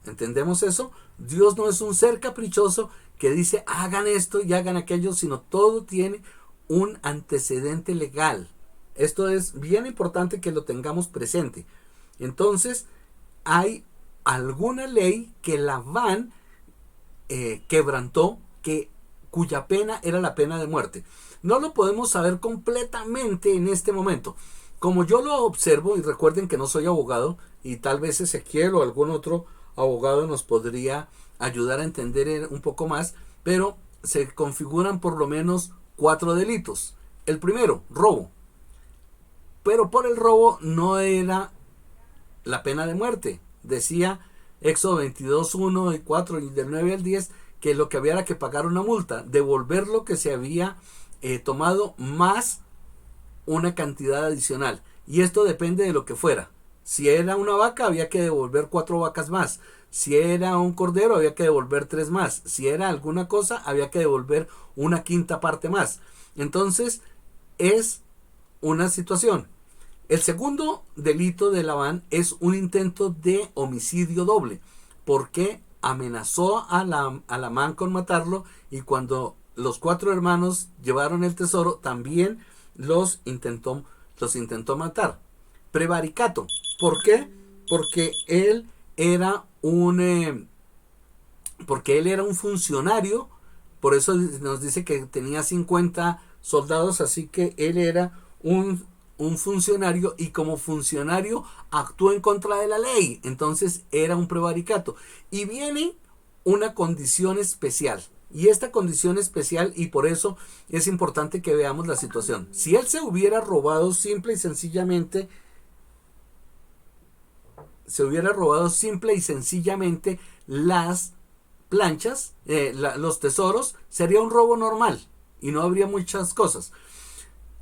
¿Entendemos eso? Dios no es un ser caprichoso que dice hagan esto y hagan aquello, sino todo tiene un antecedente legal. Esto es bien importante que lo tengamos presente. Entonces, hay alguna ley que Labán quebrantó, cuya pena era la pena de muerte. No lo podemos saber completamente en este momento. Como yo lo observo, y recuerden que no soy abogado, y tal vez Ezequiel o algún otro abogado nos podría ayudar a entender un poco más, pero se configuran por lo menos 4 delitos. El primero, robo. Pero por el robo no era la pena de muerte. Decía Éxodo 22, 1 y 4 y del 9 al 10 que lo que había era que pagar una multa, devolver lo que se había tomado más una cantidad adicional. Y esto depende de lo que fuera. Si era una vaca, había que devolver 4 vacas más. Si era un cordero, había que devolver 3 más. Si era alguna cosa, había que devolver una quinta parte más. Entonces, es una situación. El segundo delito de Labán es un intento de homicidio doble, porque amenazó a Labán con matarlo, y cuando los 4 hermanos llevaron el tesoro, también los intentó matar. Prevaricato. ¿Por qué? Porque él era un funcionario. Por eso nos dice que tenía 50 soldados, así que él era un funcionario, y como funcionario actuó en contra de la ley. Entonces era un prevaricato. Y viene una condición especial. Y esta condición especial, y por eso es importante que veamos la situación. Si él se hubiera robado simple y sencillamente las planchas, los tesoros, sería un robo normal y no habría muchas cosas.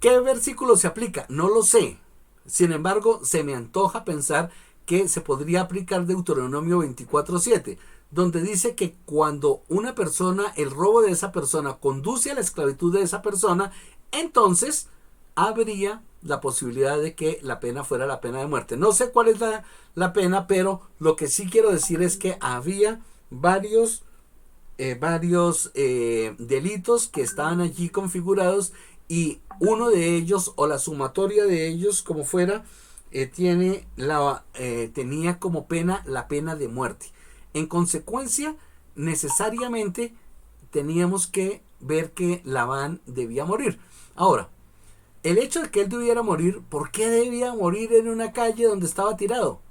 ¿Qué versículo se aplica? No lo sé. Sin embargo, se me antoja pensar que se podría aplicar Deuteronomio 24:7, donde dice que cuando una persona, el robo de esa persona conduce a la esclavitud de esa persona, entonces habría la posibilidad de que la pena fuera la pena de muerte. No sé cuál es la pena, pero lo que sí quiero decir es que había varios delitos que estaban allí configurados, y uno de ellos, o la sumatoria de ellos, como fuera, tenía como pena la pena de muerte. En consecuencia, necesariamente teníamos que ver que Labán debía morir. Ahora, el hecho de que él debiera morir, ¿por qué debía morir en una calle donde estaba tirado?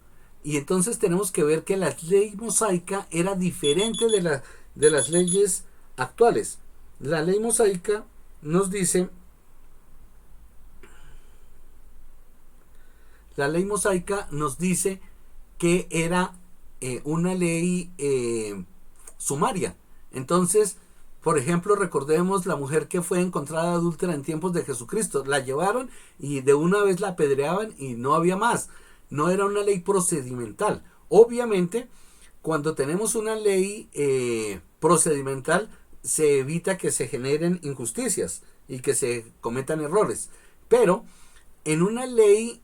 Y entonces tenemos que ver que la ley mosaica era diferente de las leyes actuales. La ley mosaica nos dice que era una ley sumaria. Entonces, por ejemplo, recordemos la mujer que fue encontrada adúltera en tiempos de Jesucristo. La llevaron y de una vez la apedreaban y no había más. No era una ley procedimental. Obviamente, cuando tenemos una ley procedimental, se evita que se generen injusticias y que se cometan errores. Pero en una ley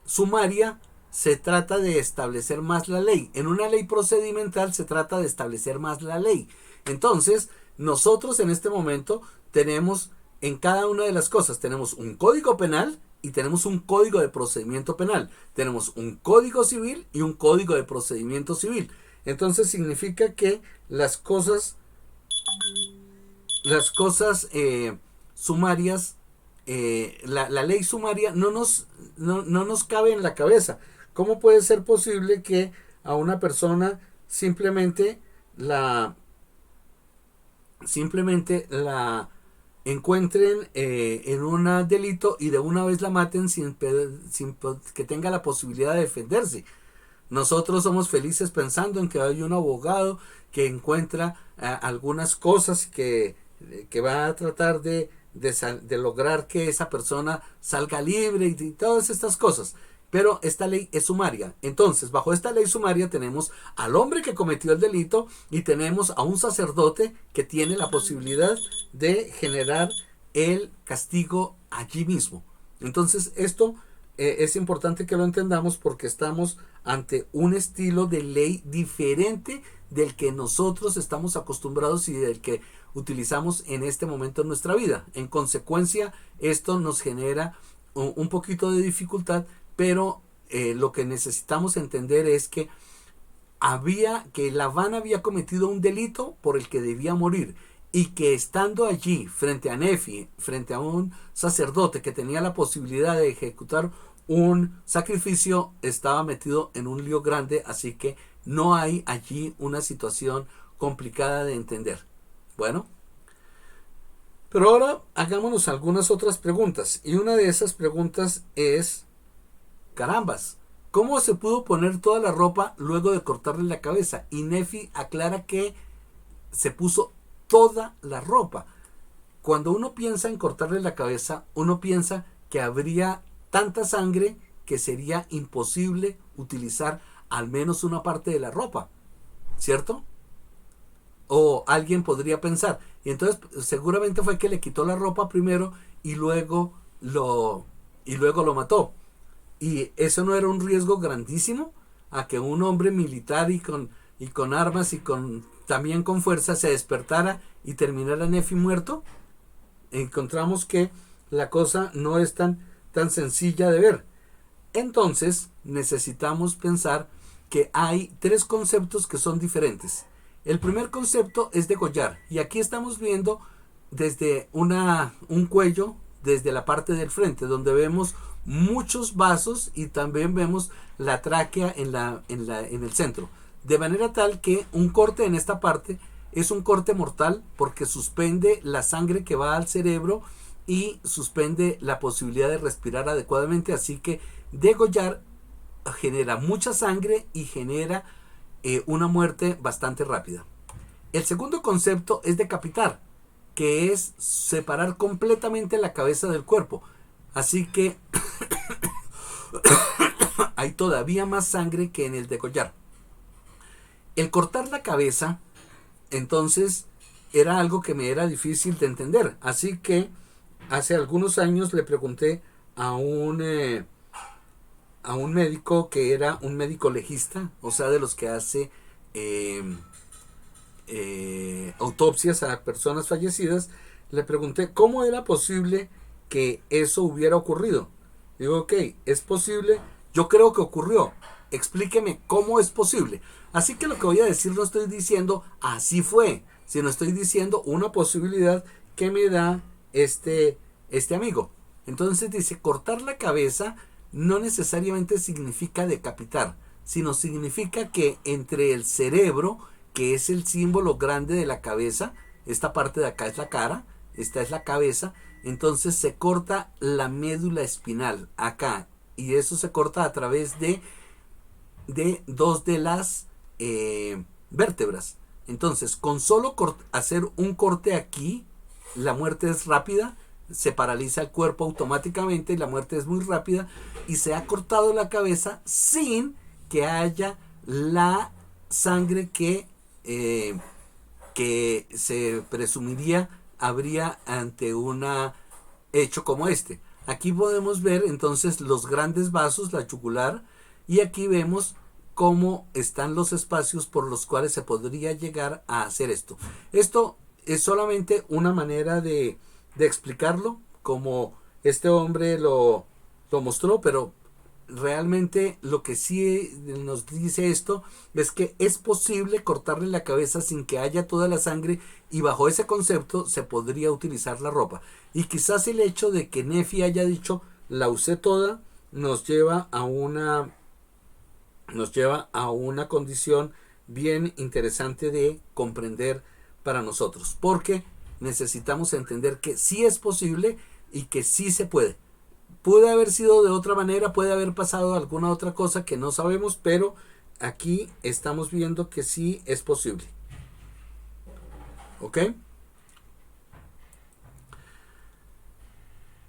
sumaria se trata de establecer más la ley. En una ley procedimental se trata de establecer más la ley. Entonces, nosotros en este momento tenemos, en cada una de las cosas, tenemos un código penal y tenemos un código de procedimiento penal. Tenemos un código civil y un código de procedimiento civil. Entonces significa que las cosas sumarias, la ley sumaria no nos cabe en la cabeza. ¿Cómo puede ser posible que a una persona simplemente la encuentren en un delito y de una vez la maten sin que tenga la posibilidad de defenderse? Nosotros somos felices pensando en que hay un abogado que encuentra algunas cosas que va a tratar de lograr que esa persona salga libre y todas estas cosas. Pero esta ley es sumaria. Entonces, bajo esta ley sumaria tenemos al hombre que cometió el delito y tenemos a un sacerdote que tiene la posibilidad de generar el castigo allí mismo. Entonces, esto es importante que lo entendamos, porque estamos ante un estilo de ley diferente del que nosotros estamos acostumbrados y del que utilizamos en este momento en nuestra vida. En consecuencia, esto nos genera un poquito de dificultad, pero lo que necesitamos entender es que Labán había cometido un delito por el que debía morir, y que estando allí frente a Nefi, frente a un sacerdote que tenía la posibilidad de ejecutar un sacrificio, estaba metido en un lío grande. Así que no hay allí una situación complicada de entender. Bueno, pero ahora hagámonos algunas otras preguntas, y una de esas preguntas es: carambas, ¿Cómo se pudo poner toda la ropa luego de cortarle la cabeza? Y Nefi aclara que se puso toda la ropa. Cuando uno piensa en cortarle la cabeza, uno piensa que habría tanta sangre que sería imposible utilizar al menos una parte de la ropa, ¿cierto? O alguien podría pensar. Y entonces seguramente fue que le quitó la ropa primero y luego lo mató. Y eso no era un riesgo grandísimo a que un hombre militar y con armas y también con fuerza se despertara y terminara Nefi muerto. Encontramos que la cosa no es tan sencilla de ver. Entonces necesitamos pensar que hay tres conceptos que son diferentes. El primer concepto es degollar, y aquí estamos viendo desde un cuello, desde la parte del frente, donde vemos muchos vasos y también vemos la tráquea en el centro. De manera tal que un corte en esta parte es un corte mortal porque suspende la sangre que va al cerebro y suspende la posibilidad de respirar adecuadamente. Así que degollar genera mucha sangre y genera una muerte bastante rápida. El segundo concepto es decapitar, que es separar completamente la cabeza del cuerpo. Así que hay todavía más sangre que en el degollar. El cortar la cabeza, entonces, era algo que me era difícil de entender. Así que hace algunos años le pregunté a un médico que era un médico legista, o sea, de los que hace autopsias a personas fallecidas. Le pregunté cómo era posible que eso hubiera ocurrido. Digo, ok, es posible, yo creo que ocurrió, explíqueme cómo es posible. Así que lo que voy a decir no estoy diciendo así fue, sino estoy diciendo una posibilidad que me da este amigo. Entonces dice, cortar la cabeza no necesariamente significa decapitar, sino significa que entre el cerebro, que es el símbolo grande de la cabeza, esta parte de acá es la cara, esta es la cabeza, entonces se corta la médula espinal acá, y eso se corta a través de dos de las vértebras. Entonces, con solo hacer un corte aquí, la muerte es rápida, se paraliza el cuerpo automáticamente y la muerte es muy rápida, y se ha cortado la cabeza sin que haya la sangre que se presumiría habría ante un hecho como este. Aquí podemos ver entonces los grandes vasos, la yugular, y aquí vemos cómo están los espacios por los cuales se podría llegar a hacer esto. Esto es solamente una manera de explicarlo, como este hombre lo mostró, pero realmente lo que sí nos dice esto es que es posible cortarle la cabeza sin que haya toda la sangre, y bajo ese concepto se podría utilizar la ropa. Y quizás el hecho de que Nefi haya dicho la usé toda nos lleva a una condición bien interesante de comprender para nosotros, porque necesitamos entender que sí es posible y que sí se puede. Puede haber sido de otra manera, puede haber pasado alguna otra cosa que no sabemos, pero aquí estamos viendo que sí es posible. ¿Ok?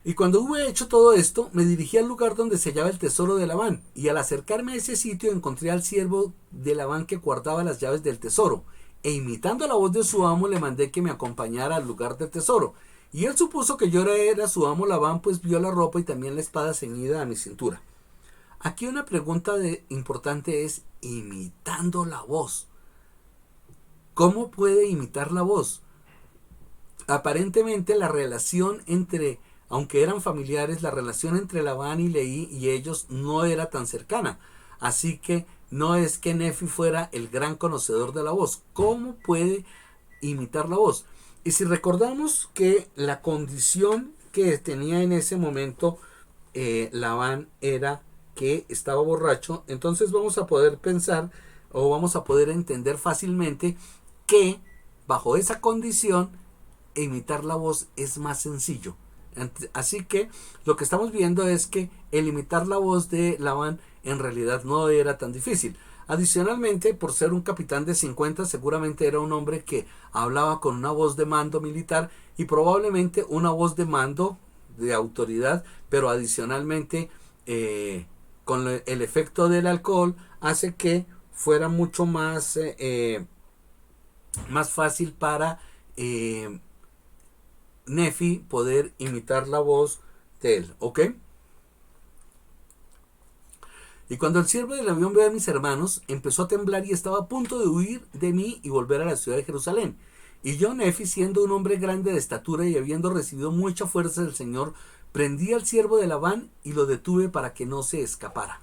Y cuando hube hecho todo esto, me dirigí al lugar donde se hallaba el tesoro de Labán, y al acercarme a ese sitio encontré al siervo de Labán que guardaba las llaves del tesoro, e imitando la voz de su amo le mandé que me acompañara al lugar del tesoro. Y él supuso que yo era su amo Labán, pues vio la ropa y también la espada ceñida a mi cintura. Aquí una pregunta importante es, imitando la voz. ¿Cómo puede imitar la voz? Aparentemente la relación aunque eran familiares, la relación entre Labán y Leí y ellos no era tan cercana. Así que no es que Nefi fuera el gran conocedor de la voz. ¿Cómo puede imitar la voz? Y si recordamos que la condición que tenía en ese momento Labán era que estaba borracho, entonces vamos a poder pensar o vamos a poder entender fácilmente que bajo esa condición imitar la voz es más sencillo. Así que lo que estamos viendo es que el imitar la voz de Labán en realidad no era tan difícil. Adicionalmente, por ser un capitán de 50, seguramente era un hombre que hablaba con una voz de mando militar y probablemente una voz de mando de autoridad, pero adicionalmente con el efecto del alcohol hace que fuera mucho más fácil para Nefi poder imitar la voz de él, ¿ok? Y cuando el siervo del avión vio a mis hermanos, empezó a temblar y estaba a punto de huir de mí y volver a la ciudad de Jerusalén. Y yo, Nefi, siendo un hombre grande de estatura y habiendo recibido mucha fuerza del Señor, prendí al siervo de Labán y lo detuve para que no se escapara.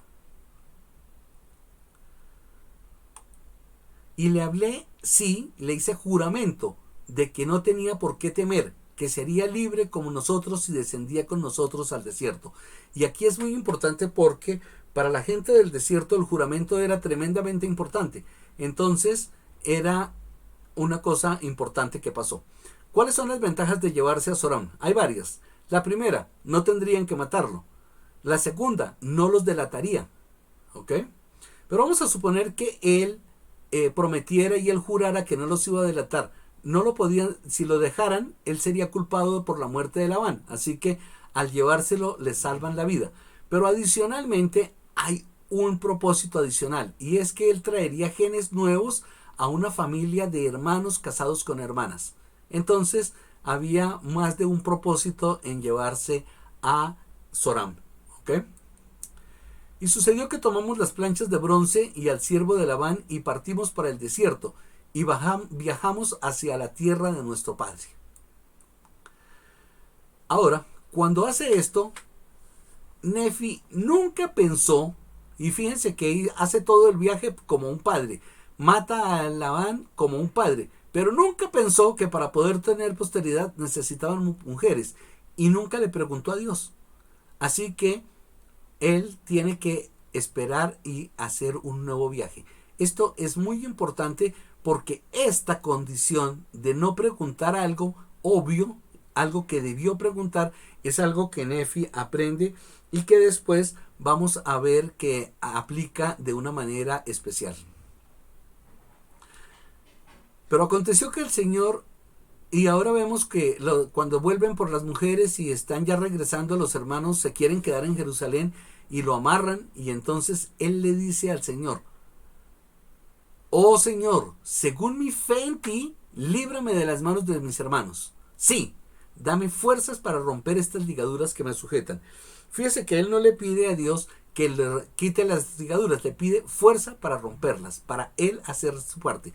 Y le hablé, sí, le hice juramento de que no tenía por qué temer, que sería libre como nosotros si descendía con nosotros al desierto. Y aquí es muy importante porque para la gente del desierto el juramento era tremendamente importante. Entonces era una cosa importante que pasó. ¿Cuáles son las ventajas de llevarse a Zoram? Hay varias. La primera, no tendrían que matarlo. La segunda, no los delataría. ¿Ok? Pero vamos a suponer que él prometiera y él jurara que no los iba a delatar. No lo podían, si lo dejaran, él sería culpado por la muerte de Labán. Así que al llevárselo le salvan la vida. Pero adicionalmente hay un propósito adicional y es que él traería genes nuevos a una familia de hermanos casados con hermanas. Entonces había más de un propósito en llevarse a Zoram. ¿Ok? Y sucedió que tomamos las planchas de bronce y al siervo de Labán y partimos para el desierto y viajamos hacia la tierra de nuestro padre. Ahora, cuando hace esto, Nefi nunca pensó, y fíjense que hace todo el viaje como un padre, mata a Labán como un padre, pero nunca pensó que para poder tener posteridad necesitaban mujeres y nunca le preguntó a Dios. Así que él tiene que esperar y hacer un nuevo viaje. Esto es muy importante porque esta condición de no preguntar algo obvio, algo que debió preguntar, es algo que Nefi aprende y que después vamos a ver que aplica de una manera especial. Pero aconteció que el Señor, y ahora vemos que cuando vuelven por las mujeres y están ya regresando, los hermanos se quieren quedar en Jerusalén y lo amarran, y entonces él le dice al Señor: oh Señor, según mi fe en ti, líbrame de las manos de mis hermanos. Sí, dame fuerzas para romper estas ligaduras que me sujetan. Fíjese que él no le pide a Dios que le quite las ligaduras, le pide fuerza para romperlas, para él hacer su parte.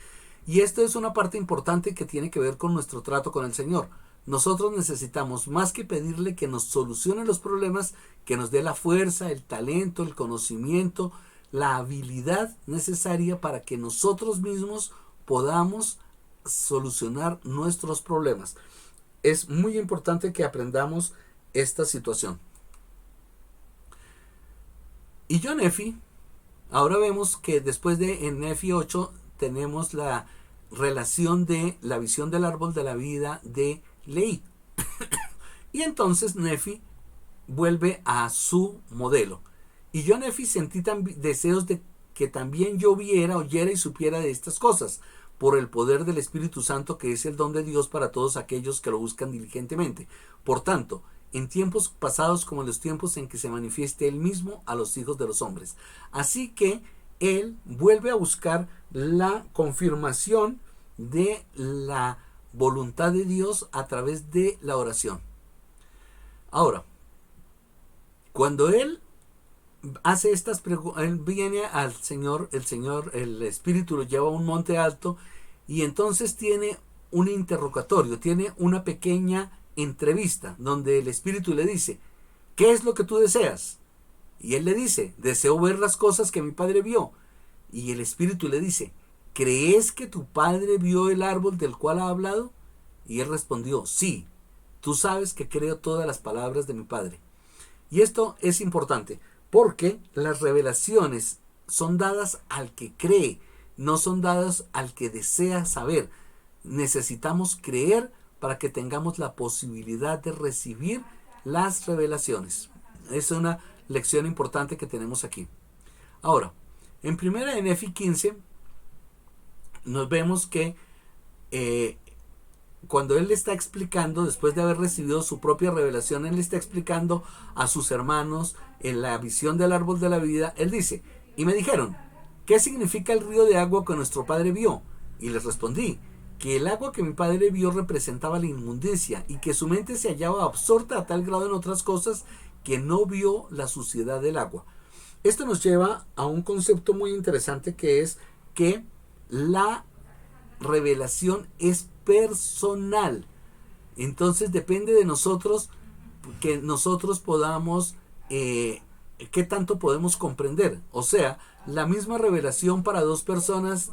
Y esto es una parte importante que tiene que ver con nuestro trato con el Señor. Nosotros necesitamos, más que pedirle que nos solucione los problemas, que nos dé la fuerza, el talento, el conocimiento, la habilidad necesaria para que nosotros mismos podamos solucionar nuestros problemas. Es muy importante que aprendamos esta situación. Y yo, Nefi, ahora vemos que después de en Nefi 8 tenemos la relación de la visión del árbol de la vida de Leí. Y entonces Nefi vuelve a su modelo. Y yo, Nefi, sentí deseos de que también yo viera, oyera y supiera de estas cosas, por el poder del Espíritu Santo, que es el don de Dios para todos aquellos que lo buscan diligentemente. Por tanto, en tiempos pasados como en los tiempos en que se manifieste él mismo a los hijos de los hombres. Así que él vuelve a buscar la confirmación de la voluntad de Dios a través de la oración. Ahora, cuando él hace estas preguntas, él viene al Señor, el Espíritu lo lleva a un monte alto y entonces tiene un interrogatorio, tiene una pequeña entrevista donde el Espíritu le dice: ¿qué es lo que tú deseas? Y él le dice: deseo ver las cosas que mi padre vio. Y el Espíritu le dice: ¿crees que tu padre vio el árbol del cual ha hablado? Y él respondió: sí, tú sabes que creo todas las palabras de mi padre. Y esto es importante porque las revelaciones son dadas al que cree, no son dadas al que desea saber. Necesitamos creer para que tengamos la posibilidad de recibir las revelaciones. Es una lección importante que tenemos aquí. Ahora, en primera de Nefi 15, nos vemos que cuando él le está explicando, después de haber recibido su propia revelación, él le está explicando a sus hermanos en la visión del árbol de la vida. Él dice, y me dijeron, ¿qué significa el río de agua que nuestro padre vio? Y les respondí, que el agua que mi padre vio representaba la inmundicia y que su mente se hallaba absorta a tal grado en otras cosas que no vio la suciedad del agua. Esto nos lleva a un concepto muy interesante, que es que la revelación es personal. Entonces depende de nosotros que nosotros podamos qué tanto podemos comprender. O sea, la misma revelación para dos personas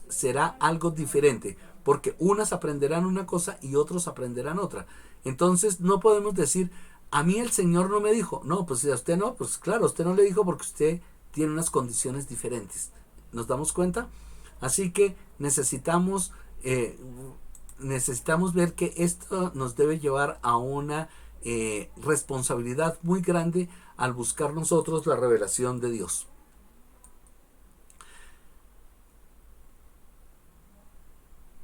será algo diferente, porque unas aprenderán una cosa y otros aprenderán otra. Entonces no podemos decir, a mí el Señor no me dijo. No, pues si a usted no, pues claro, usted no le dijo porque usted tiene unas condiciones diferentes. ¿Nos damos cuenta? Así que necesitamos ver que esto nos debe llevar a una responsabilidad muy grande al buscar nosotros la revelación de Dios.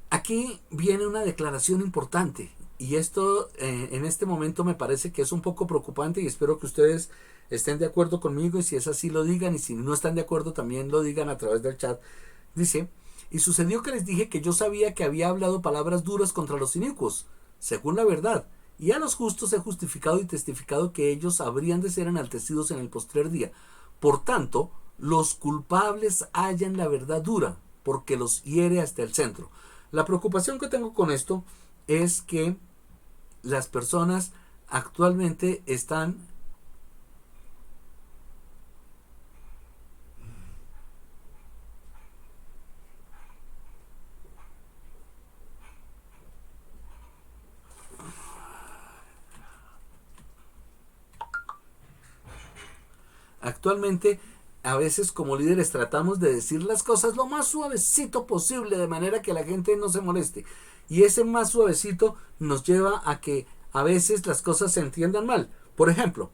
Aquí viene una declaración importante, y esto en este momento me parece que es un poco preocupante, y espero que ustedes estén de acuerdo conmigo, y si es así lo digan, y si no están de acuerdo también lo digan a través del chat. Dice, y sucedió que les dije que yo sabía que había hablado palabras duras contra los inicuos, según la verdad, y a los justos he justificado y testificado que ellos habrían de ser enaltecidos en el postrer día. Por tanto, los culpables hallan la verdad dura, porque los hiere hasta el centro. La preocupación que tengo con esto es que las personas actualmente están a veces como líderes tratamos de decir las cosas lo más suavecito posible, de manera que la gente no se moleste. Y ese más suavecito nos lleva a que a veces las cosas se entiendan mal. Por ejemplo,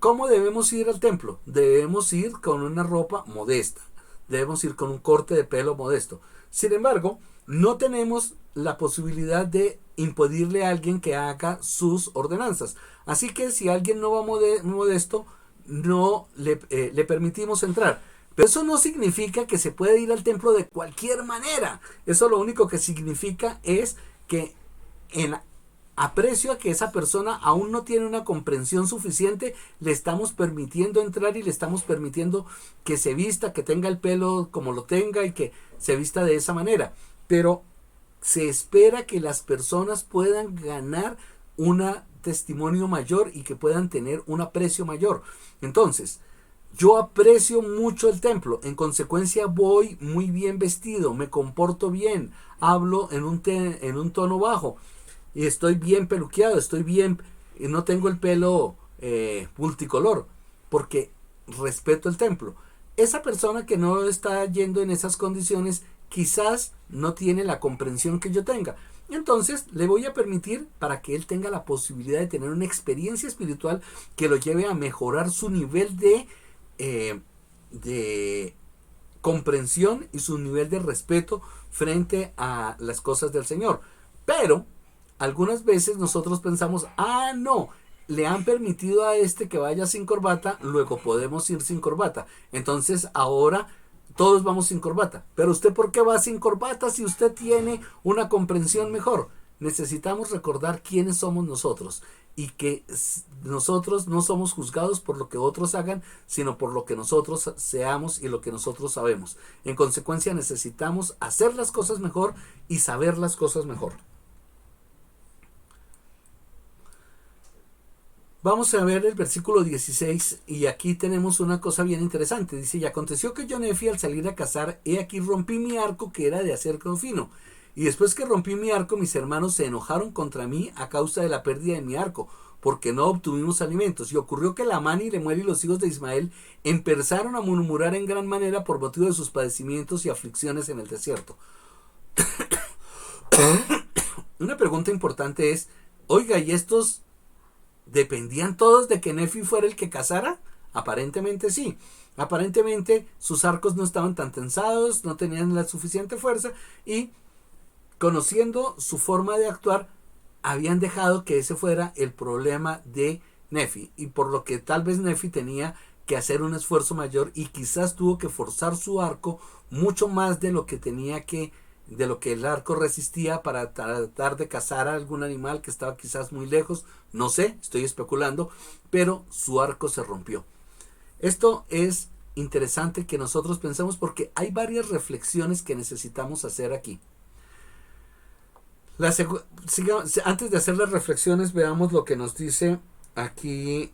¿cómo debemos ir al templo? Debemos ir con una ropa modesta. Debemos ir con un corte de pelo modesto. Sin embargo, no tenemos la posibilidad de impedirle a alguien que haga sus ordenanzas. Así que si alguien no va modesto, no le permitimos entrar. Pero eso no significa que se puede ir al templo de cualquier manera. Eso lo único que significa es que en aprecio a que esa persona aún no tiene una comprensión suficiente, le estamos permitiendo entrar y le estamos permitiendo que se vista, que tenga el pelo como lo tenga y que se vista de esa manera. Pero se espera que las personas puedan ganar un testimonio mayor y que puedan tener un aprecio mayor. Entonces, yo aprecio mucho el templo, en consecuencia voy muy bien vestido, me comporto bien, hablo en un tono bajo y estoy bien peluqueado, estoy bien, y no tengo el pelo multicolor, porque respeto el templo. Esa persona que no está yendo en esas condiciones quizás no tiene la comprensión que yo tenga. Entonces le voy a permitir, para que él tenga la posibilidad de tener una experiencia espiritual que lo lleve a mejorar su nivel de comprensión y su nivel de respeto frente a las cosas del Señor. Pero algunas veces nosotros pensamos, no, le han permitido a este que vaya sin corbata, luego podemos ir sin corbata. Entonces ahora todos vamos sin corbata. Pero usted, ¿por qué va sin corbata si usted tiene una comprensión mejor? Necesitamos recordar quiénes somos nosotros y que nosotros no somos juzgados por lo que otros hagan, sino por lo que nosotros seamos y lo que nosotros sabemos. En consecuencia, necesitamos hacer las cosas mejor y saber las cosas mejor. Vamos a ver el versículo 16 y aquí tenemos una cosa bien interesante. Dice, y aconteció que yo, Nefi, al salir a cazar, he aquí rompí mi arco que era de acero fino. Y después que rompí mi arco, mis hermanos se enojaron contra mí a causa de la pérdida de mi arco, porque no obtuvimos alimentos. Y ocurrió que Lamán y Lemuel y los hijos de Ismael empezaron a murmurar en gran manera por motivo de sus padecimientos y aflicciones en el desierto. Una pregunta importante es, oiga, ¿y estos ¿Dependían todos de que Nefi fuera el que cazara? Aparentemente sí. Aparentemente sus arcos no estaban tan tensados, no tenían la suficiente fuerza y, conociendo su forma de actuar, habían dejado que ese fuera el problema de Nefi, y por lo que tal vez Nefi tenía que hacer un esfuerzo mayor y quizás tuvo que forzar su arco mucho más de lo que de lo que el arco resistía para tratar de cazar a algún animal que estaba quizás muy lejos. No sé, estoy especulando, pero su arco se rompió. Esto es interesante que nosotros pensemos porque hay varias reflexiones que necesitamos hacer aquí. Antes de hacer las reflexiones, veamos lo que nos dice aquí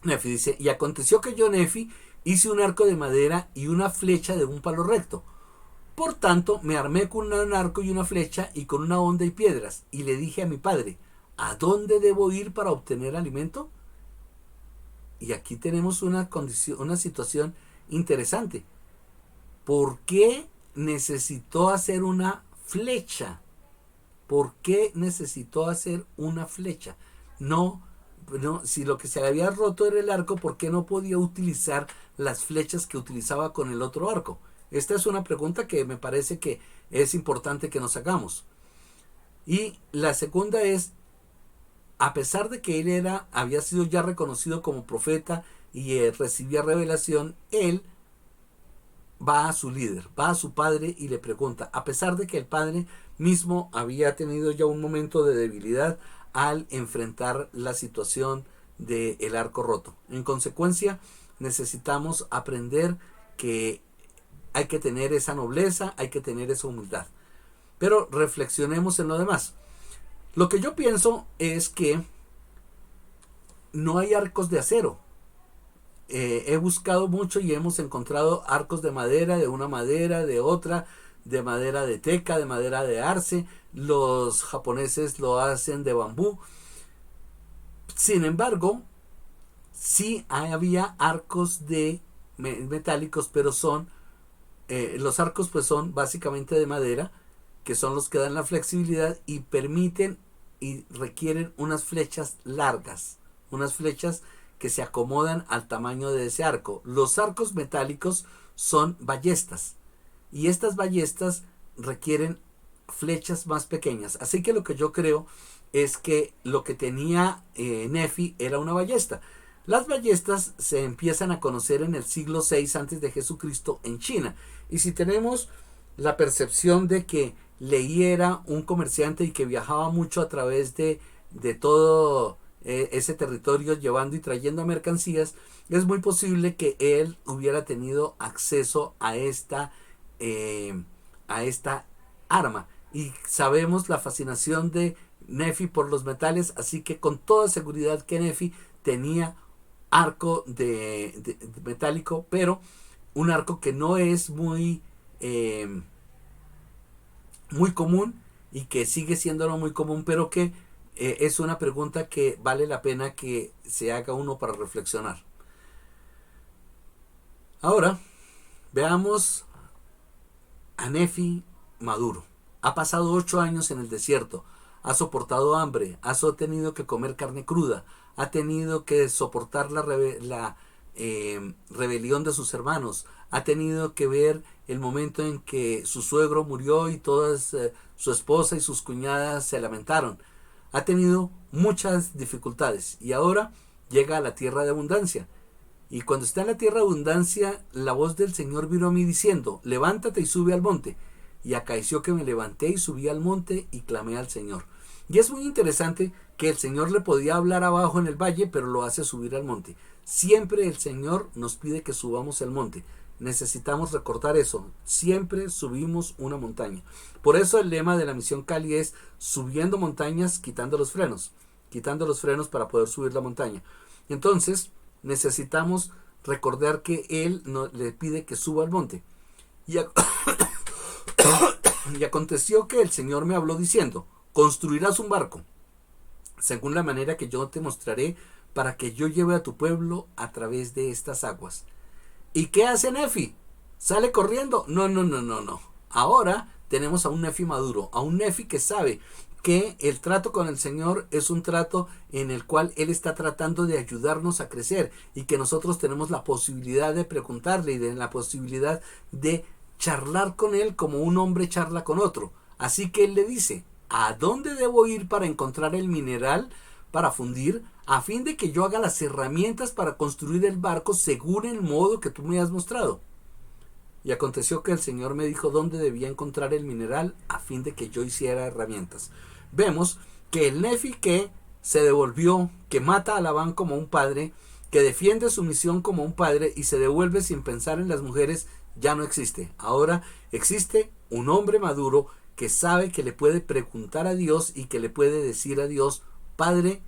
Nefi. Dice: y aconteció que yo, Nefi, hice un arco de madera y una flecha de un palo recto. Por tanto, me armé con un arco y una flecha y con una honda y piedras. Y le dije a mi padre: ¿a dónde debo ir para obtener alimento? Y aquí tenemos una situación interesante. ¿Por qué necesitó hacer una flecha? ¿Por qué necesitó hacer una flecha? No, si lo que se le había roto era el arco, ¿por qué no podía utilizar las flechas que utilizaba con el otro arco? Esta es una pregunta que me parece que es importante que nos hagamos. Y la segunda es: a pesar de que él había sido ya reconocido como profeta y recibía revelación, él va a su líder, va a su padre y le pregunta, a pesar de que el padre mismo había tenido ya un momento de debilidad al enfrentar la situación del arco roto. En consecuencia, necesitamos aprender que hay que tener esa nobleza, hay que tener esa humildad. Pero reflexionemos en lo demás. Lo que yo pienso es que no hay arcos de acero. He buscado mucho y hemos encontrado arcos de madera, de una madera, de otra, de madera de teca, de madera de arce. Los japoneses lo hacen de bambú. Sin embargo, sí había arcos de metálicos, pero los arcos pues son básicamente de madera, que son los que dan la flexibilidad y permiten y requieren unas flechas largas, unas flechas que se acomodan al tamaño de ese arco. Los arcos metálicos son ballestas y estas ballestas requieren flechas más pequeñas. Así que lo que yo creo es que lo que tenía Nefi era una ballesta. Las ballestas se empiezan a conocer en el siglo VI antes de Jesucristo en China. Y si tenemos la percepción de que Leí era un comerciante y que viajaba mucho a través de todo ese territorio llevando y trayendo mercancías, es muy posible que él hubiera tenido acceso a esta arma. Y sabemos la fascinación de Nefi por los metales, así que con toda seguridad que Nefi tenía arco de metálico, pero un arco que no es muy común y que sigue siendo no muy común, pero que es una pregunta que vale la pena que se haga uno para reflexionar. Ahora, veamos a Nefi maduro. Ha pasado 8 años en el desierto, ha soportado hambre, ha tenido que comer carne cruda, ha tenido que soportar la rebelión de sus hermanos, ha tenido que ver el momento en que su suegro murió y todas su esposa y sus cuñadas se lamentaron. Ha tenido muchas dificultades y ahora llega a la tierra de abundancia. Y cuando está en la tierra de abundancia, la voz del Señor vino a mí diciendo: levántate y sube al monte. Y acaeció que me levanté y subí al monte y clamé al Señor. Y es muy interesante que el Señor le podía hablar abajo en el valle, pero lo hace subir al monte. Siempre el Señor nos pide que subamos al monte. Necesitamos recordar eso. Siempre subimos una montaña. Por eso el lema de la Misión Cali es: subiendo montañas, quitando los frenos. Quitando los frenos para poder subir la montaña. Entonces, necesitamos recordar que Él le pide que suba al monte. Y aconteció que el Señor me habló diciendo: construirás un barco, según la manera que yo te mostraré, para que yo lleve a tu pueblo a través de estas aguas. ¿Y qué hace Nefi? ¿Sale corriendo? No. Ahora tenemos a un Nefi maduro, a un Nefi que sabe que el trato con el Señor es un trato en el cual Él está tratando de ayudarnos a crecer y que nosotros tenemos la posibilidad de preguntarle y de la posibilidad de charlar con Él como un hombre charla con otro. Así que Él le dice, ¿a dónde debo ir para encontrar el mineral para fundir, a fin de que yo haga las herramientas para construir el barco según el modo que tú me has mostrado? Y aconteció que el Señor me dijo dónde debía encontrar el mineral a fin de que yo hiciera herramientas. Vemos que el Nefi que se devolvió, que mata a Labán como un padre, que defiende su misión como un padre y se devuelve sin pensar en las mujeres, ya no existe. Ahora existe un hombre maduro que sabe que le puede preguntar a Dios y que le puede decir a Dios, Padre,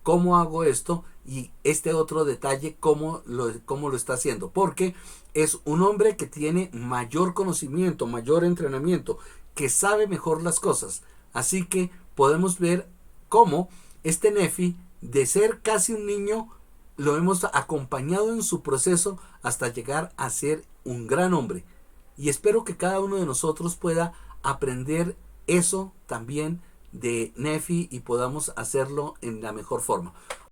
¿cómo hago esto? Y este otro detalle, ¿cómo lo está haciendo? Porque es un hombre que tiene mayor conocimiento, mayor entrenamiento, que sabe mejor las cosas. Así que podemos ver cómo este Nefi, de ser casi un niño, lo hemos acompañado en su proceso hasta llegar a ser un gran hombre. Y espero que cada uno de nosotros pueda aprender eso también de Nefi y podamos hacerlo en la mejor forma.